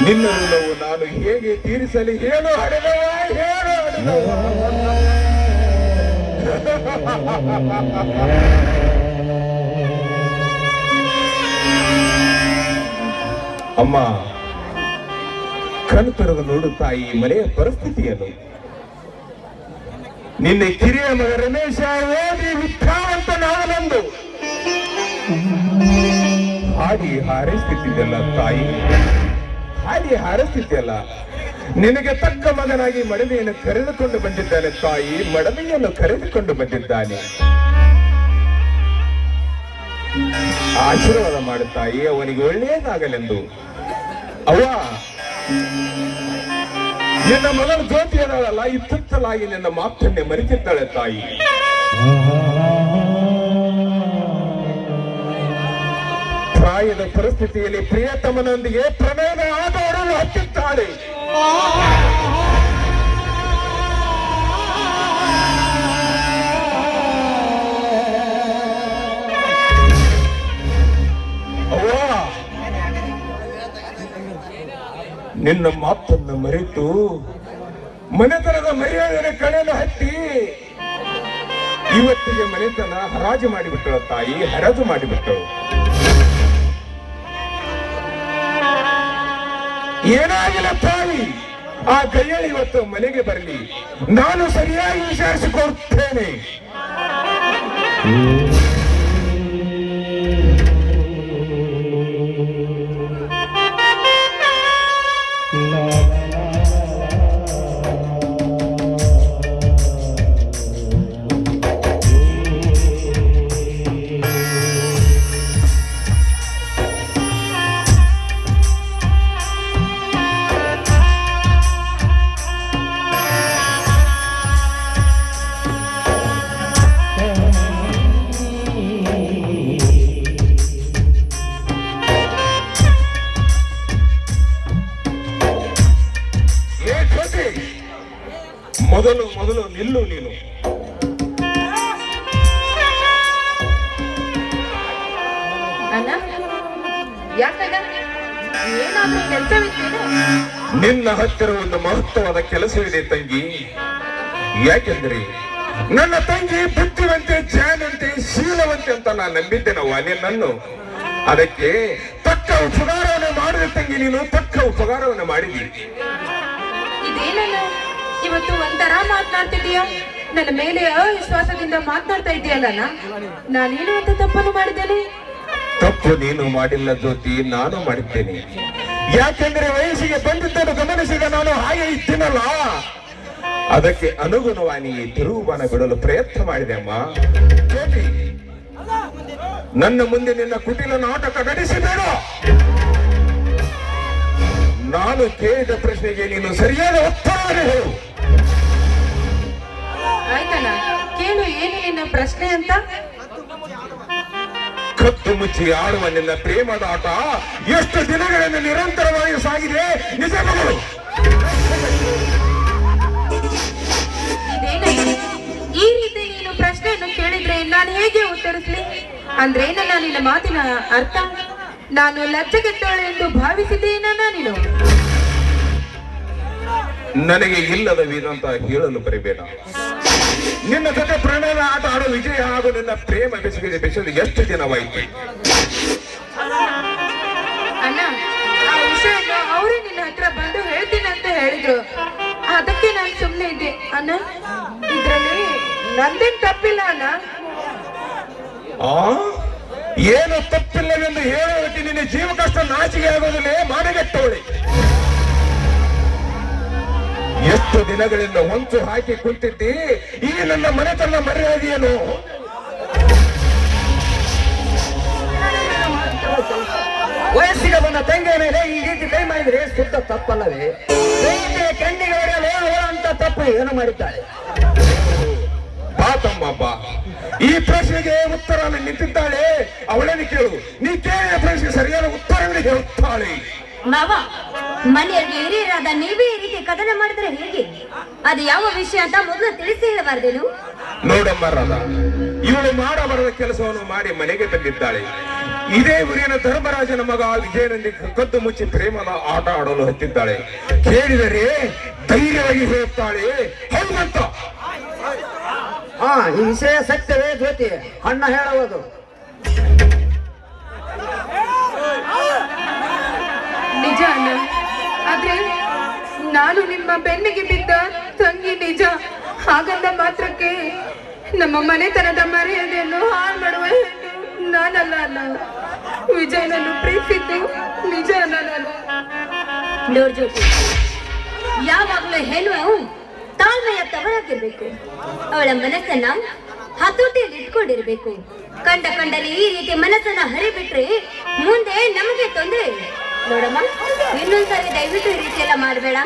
ನಿನ್ನ ಋಣವು ನಾನು ಹೇಗೆ ತೀರಿಸಲಿ ಹೇಳು ಹಡೆದವ ಹೇಳು ಹಡೆದವ ಅಮ್ಮ ಕಣ್ಣು ತೆರೆದು ನೋಡು ತಾಯಿ ಮನೆಯ ಪರಿಸ್ಥಿತಿಯನ್ನು ನಿನ್ನೆ ಕಿರಿಯ ಮಗ ರಮೇಶ ಓದಿ ವಿದ್ಯಾವಂತನಾಗಲೆಂದು ಹಾಡಿ ಹಾರೈಸುತ್ತಿದ್ದಲ್ಲ ತಾಯಿ ಹಾಡಿ ಹಾರೈಸುತ್ತಿದ್ದಲ್ಲ ನಿನಗೆ ತಕ್ಕ ಮಗನಾಗಿ ಮಡದಿಯನ್ನು ಕರೆದುಕೊಂಡು ಬಂದಿದ್ದಾನೆ ತಾಯಿ ಮಡದಿಯನ್ನು ಕರೆದುಕೊಂಡು ಬಂದಿದ್ದಾನೆ ಆಶೀರ್ವಾದ ಮಾಡು ತಾಯಿ ಅವನಿಗೆ ಒಳ್ಳೆಯದಾಗಲೆಂದು ಅವ್ವ ನಿನ್ನ ಮಗಳು ಜ್ಯೋತಿಯದಾಳಲ್ಲ ಇತ್ತಲಾಗಿ ನಿನ್ನ ಮಾತನ್ನೇ ಮರೆತಿದ್ದಾಳೆ ತಾಯಿ ಪ್ರಾಯದ ಪರಿಸ್ಥಿತಿಯಲ್ಲಿ ಪ್ರಿಯತಮನೊಂದಿಗೆ ಪ್ರಣಯದ ಆಟವಾಡಲು ಹತ್ತಿದ್ದಾಳೆ ನಿನ್ನ ಮಾತನ್ನು ಮರೆತು ಮನೆತನದ ಮರ್ಯಾದೆಯ ಕಳೆಯನ್ನು ಹತ್ತಿ ಇವತ್ತಿಗೆ ಮನೆತನ ಹರಾಜು ಮಾಡಿಬಿಟ್ಟಳು ತಾಯಿ ಹರಾಜು ಮಾಡಿಬಿಟ್ಟಳು ಏನಾಗಿಲ್ಲ ತಾಯಿ ಆ ಕೈಯಲ್ಲಿ ಇವತ್ತು ಮನೆಗೆ ಬರಲಿ ನಾನು ಸರಿಯಾಗಿ ವಿಚಾರಿಸಿಕೊಡ್ತೇನೆ ಮೊದಲು ಮೊದಲು ನಿಲ್ಲು ನೀನು. ಅಣ್ಣ ಯಾಕಣ್ಣ ಏನಾದ್ರೂ ಕೆಲಸವಿತ್ತೇನು? ನಿನ್ನ ಹತ್ತಿರ ಒಂದು ಮಹತ್ವವಾದ ಕೆಲಸವಿದೆ ತಂಗಿ. ಯಾಕೆಂದ್ರೆ ನನ್ನ ತಂಗಿ ಬುದ್ಧಿವಂತೆ, ಜ್ಞಾನವಂತೆ, ಶೀಲವಂತೆ ಅಂತ ನಾನು ನಂಬಿದ್ದೇನವ್ವ ನಿನ್ನನ್ನು. ಅದಕ್ಕೆ ತಕ್ಕ ಉಪಕಾರವನ್ನು ಮಾಡಿದ ತಂಗಿ, ನೀನು ತಕ್ಕ ಉಪಕಾರವನ್ನು ಮಾಡಿದಿ. ಇದೇನಣ್ಣ ಇವತ್ತು ಒಂಥರ ಮಾತನಾಡ್ತಿದೀಯ? ನನ್ನ ಮೇಲೆ ಅವಿಶ್ವಾಸದಿಂದ ಮಾತನಾಡ್ತಾ ಇದೆಯಲ್ಲ. ನಾನೇನು ಅಂತ ತಪ್ಪನ್ನು ಮಾಡಿದ್ದೇನೆ? ತಪ್ಪು ನೀನು ಮಾಡಿಲ್ಲ ಜ್ಯೋತಿ, ನಾನು ಮಾಡಿದ್ದೇನೆ. ಯಾಕೆಂದ್ರೆ ವಯಸ್ಸಿಗೆ ಬಂದಿದ್ದನ್ನು ಗಮನಿಸಿದ ನಾನು ಹಾಗೆ ಇದ್ದೀನಲ್ಲ, ಅದಕ್ಕೆ ಅನುಗುಣವಾಗಿ ತಿರುಗುಬಾಣ ಬಿಡಲು ಪ್ರಯತ್ನ ಮಾಡಿದೆ ಅಮ್ಮ. ಜ್ಯೋತಿ, ನನ್ನ ಮುಂದೆ ನಿನ್ನ ಕುಟಿಲ ನಾಟಕ ನಡೆಸಿಬೇಡ. ನಾನು ಕೇಳಿದ ಪ್ರಶ್ನೆಗೆ ನೀನು ಸರಿಯಾದ ಉತ್ತರ ಹೇಳು. ಆಯ್ತಣ್ಣ, ಕೇಳು ಏನು ನಿನ್ನ ಪ್ರಶ್ನೆ ಅಂತ. ಕತ್ತು ಮುಚ್ಚಿ ಆಡುವ ನಿನ್ನ ಪ್ರೇಮದ ಆಟ ಎಷ್ಟು ದಿನಗಳಿಂದ ನಿರಂತರವಾಗಿ ಸಾಗಿದೆ, ನಿಜ ಮಗಳು? ಇದೇನಣ್ಣ ಈ ರೀತಿ ನೀನು ಪ್ರಶ್ನೆಯನ್ನು ಕೇಳಿದ್ರೆ ನಾನು ಹೇಗೆ ಉತ್ತರಿಸ್ಲಿ? ಅಂದ್ರೆ ನನ್ನ ನಿನ್ನ ಮಾತಿನ ಅರ್ಥ ನಾನು ಲಜ್ಜೆಗೆಟ್ಟವಳು ಎಂದು ಭಾವಿಸಿದ್ದೇನಣ್ಣ ನೀನು? ನನಗೆ ಇಲ್ಲದ ವೀರಂತ ಹೇಳಲು ಬರಬೇಡ. ನಿನ್ನ ಜೊತೆ ಪ್ರಣಯದ ಆಟ ಆಡೋ ವಿಜಯ ಹಾಗೂ ನಿನ್ನ ಪ್ರೇಮ ಬೆಸೆದು ಎಷ್ಟು ದಿನವಾಯಿತು? ಅಣ್ಣ, ಆ ವಿಷಯವನ್ನು ಅವರೇ ನಿನ್ನ ಹತ್ರ ಬಂದು ಹೇಳ್ತೀನಿ ಅಂತ ಹೇಳಿದ್ರು, ಅದಕ್ಕೆ ನಾನು ಸುಮ್ಮನೆ ಇದ್ದೆ. ಅಣ್ಣ, ಇದ್ರಲ್ಲಿ ನಂದೇನ್ ತಪ್ಪಿಲ್ಲ ಅಣ್ಣ. ಏನು ತಪ್ಪಿಲ್ಲವೆಂದು ಹೇಳೋದಕ್ಕೆ ನಿನ್ನ ಜೀವ ಕಷ್ಟ ನಾಚಿಕೆ ಆಗೋದನ್ನೇ ಮಾನಗೆಟ್ಟವಳೆ. ಎಷ್ಟು ದಿನಗಳಿಂದ ಹೊಂಚು ಹಾಕಿ ಕುಂತಿದ್ದಿ, ಈ ನನ್ನ ಮನೆತನ ಮರ್ಯಾದೆಯೇನು? ವಯಸ್ಸಿಗೆ ಬಂದ ತಂಗಿಯ ಮೇಲೆ ಈ ರೀತಿ ಕೈ ಮಾಡಿದ್ರೆ ಶುದ್ಧ ತಪ್ಪಲ್ಲವೇ? ಪ್ರೀತಿಯ ಕಣ್ಣಿಗೆ ಹೊಡೆಯಲು ಅವಳಂತ ತಪ್ಪು ಏನು ಮಾಡಿದ್ದಾಳೆ? ಬಾ ತಮ್ಮ ಬಾ, ಈ ಪ್ರಶ್ನೆಗೆ ಉತ್ತರ ನಿಂತಿದ್ದಾಳೆ, ಅವಳನ್ನು ಕೇಳು. ನೀ ಕೇಳಿದ ಪ್ರಶ್ನೆ ಸರಿಯಾದ ಉತ್ತರವನ್ನು ಹೇಳುತ್ತಾಳೆ. ಮಾವ, ಮನೆಯಲ್ಲಿ ಹಿರಿಯರಾದ ನೀವೇ ಈ ರೀತಿ ಕದನ ಮಾಡಿದ್ರೆ ಹೇಗೆ? ಅದು ಯಾವ ವಿಷಯ ಅಂತ ಮೊದಲು ತಿಳಿಸಿ ಹೇಳಬಾರ್ದೇನು? ನೋಡಮ್ಮ ರಾಧ, ಇವಳು ಮಾಡಬಾರದ ಕೆಲಸವನ್ನು ಮಾಡಿ ಮನೆಗೆ ಬಂದಿದ್ದಾಳೆ. ಇದೇ ಊರಿನ ಧರ್ಮರಾಜನ ಮಗ ವಿಜಯನೊಂದಿಗೆ ಕದ್ದು ಮುಚ್ಚಿ ಪ್ರೇಮದ ಆಟ ಆಡಲು ಹತ್ತಿದ್ದಾಳೆ. ಕೇಳಿದರೆ ಧೈರ್ಯವಾಗಿ ಹೇಳುತ್ತಾಳೆ ಹೌದಂತ. ಈ ವಿಷಯ ಸತ್ಯವೇ ಜ್ಯೋತಿ? ಅಣ್ಣ ಹೇಳುವುದು ನಿಜ ಅಣ್ಣ, ಆದ್ರೆ ನಾನು ನಿಮ್ಮ ಬೆನ್ನಿಗೆ ಬಿದ್ದ ತಂಗಿ ನಿಜ. ಹಾಗಂದ ಮಾತ್ರಕ್ಕೆ ನಮ್ಮ ಮನೆತನದ ಮರ್ಯಾದೆಯನ್ನು ಹಾಳು ಮಾಡುವ ಹೆಣ್ಣು ನಾನಲ್ಲ ಅಣ್ಣ. ವಿಜಯನನ್ನು ಪ್ರೀತಿಸಿದ್ದು ನಿಜ ಅಣ್ಣ ನಾನು. ನೋಡ್ ಜ್ಯೋತಿ, ಯಾವಾಗಲೂ ಹೆಣ್ಣು ತಾಳ್ಮೆಯ ತವರಾಗಿರ್ಬೇಕು. ಅವಳ ಮನಸ್ಸನ್ನ ಹತೋಟಿಯಲ್ಲಿ ಇಟ್ಕೊಂಡಿರ್ಬೇಕು. ಕಂಡಲ್ಲಿ ಈ ರೀತಿ ಮನಸ್ಸನ್ನ ಹರಿಬಿಟ್ರೆ ಮುಂದೆ ನಮಗೆ ತೊಂದರೆ. ನೋಡಮ್ಮ, ಇನ್ನೊಂದ್ಸರಿ ದಯವಿಟ್ಟು ಈ ರೀತಿ ಎಲ್ಲ ಮಾಡಬೇಡ.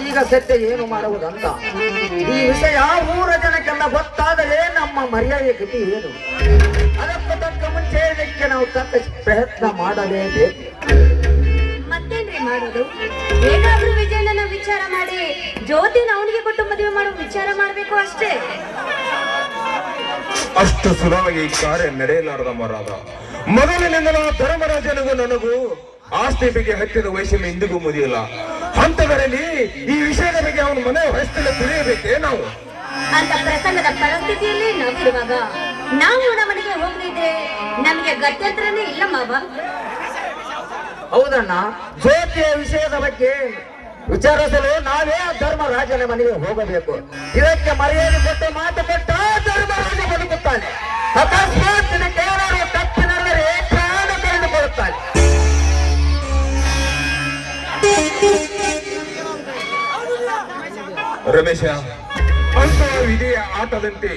ಈಗ ಸತ್ಯ ಏನು ಮಾಡುವುದಂತ ಈ ವಿಷಯ ಊರ ಜನಕ್ಕೆಲ್ಲ ಗೊತ್ತಾದರೆ ನಮ್ಮ ಮರ್ಯಾದೆ ಗತಿ ಏನು? ಅದಕ್ಕೆ ತಕ್ಕ ಮುಂಚೆ ಇದಕ್ಕೆ ನಾವು ತಕ್ಕ ಪ್ರಯತ್ನ ಮಾಡಲೇಬೇಕು. ಮತ್ತೇನ್ರಿ ಮಾಡೋದು? ಹೇಗಾದ್ರೂ ವಿಜಯನ ವಿಚಾರ ಮಾಡಿ ಜ್ಯೋತಿನ ಅವನಿಗೆ ಕೊಟ್ಟು ಮದುವೆ ಮಾಡೋ ವಿಚಾರ ಮಾಡ್ಬೇಕು ಅಷ್ಟೇ. ಅಷ್ಟು ಸುಲಭವಾಗಿ ಈ ಕಾರ್ಯ ನಡೆಯಲಾರದಮ್ಮ ರಾಧ. ಮೊದಲಿನಿಂದಲೂ ಧರ್ಮರಾಜನಿಗೂ ನನಗೂ ಆಸ್ತಿ ಬಗ್ಗೆ ಹತ್ತಿದ ವಯಸ್ಸಿನ ಇಂದಿಗೂ ಮುಗಿಯಲ್ಲ. ಹಂತದಲ್ಲಿ ಈ ವಿಷಯದ ಬಗ್ಗೆ ಅವನ ಮನೆ ವಯಸ್ಸಲ್ಲಿ ತಿಳಿಯಬೇಕೇ ನಾವು? ಅಂತ ಪ್ರಸಂಗದ ಪರಿಸ್ಥಿತಿಯಲ್ಲಿ ನಾವಿರುವಾಗ ನಾವು ಮನೆಗೆ ಹೋಗದಿದ್ರೆ ನಮಗೆ ಗತ್ಯಂತರನೇ ಇಲ್ಲ ಮಾವ. ಹೌದಣ್ಣ, ಜ್ಯೋತಿಯ ವಿಷಯದ ಬಗ್ಗೆ ವಿಚಾರಿಸಲು ನಾವೇ ಧರ್ಮರಾಜನ ಮನೆಗೆ ಹೋಗಬೇಕು. ಇದಕ್ಕೆ ಮರ್ಯಾದೆ ಕೊಟ್ಟು ಮಾತು ಕೊಟ್ಟ ಧರ್ಮರಾಜ ಬದುಕುತ್ತಾನೆ. ಅಕಸ್ಮಾತ್ ಕೇಳಲು ತಪ್ಪಿನಲ್ಲದೆ ಪ್ರಾಣ ಕಳೆದುಕೊಳ್ಳುತ್ತಾನೆ. ರಮೇಶ, ಅಂತ ವಿಧಿಯ ಆಟದಂತೆ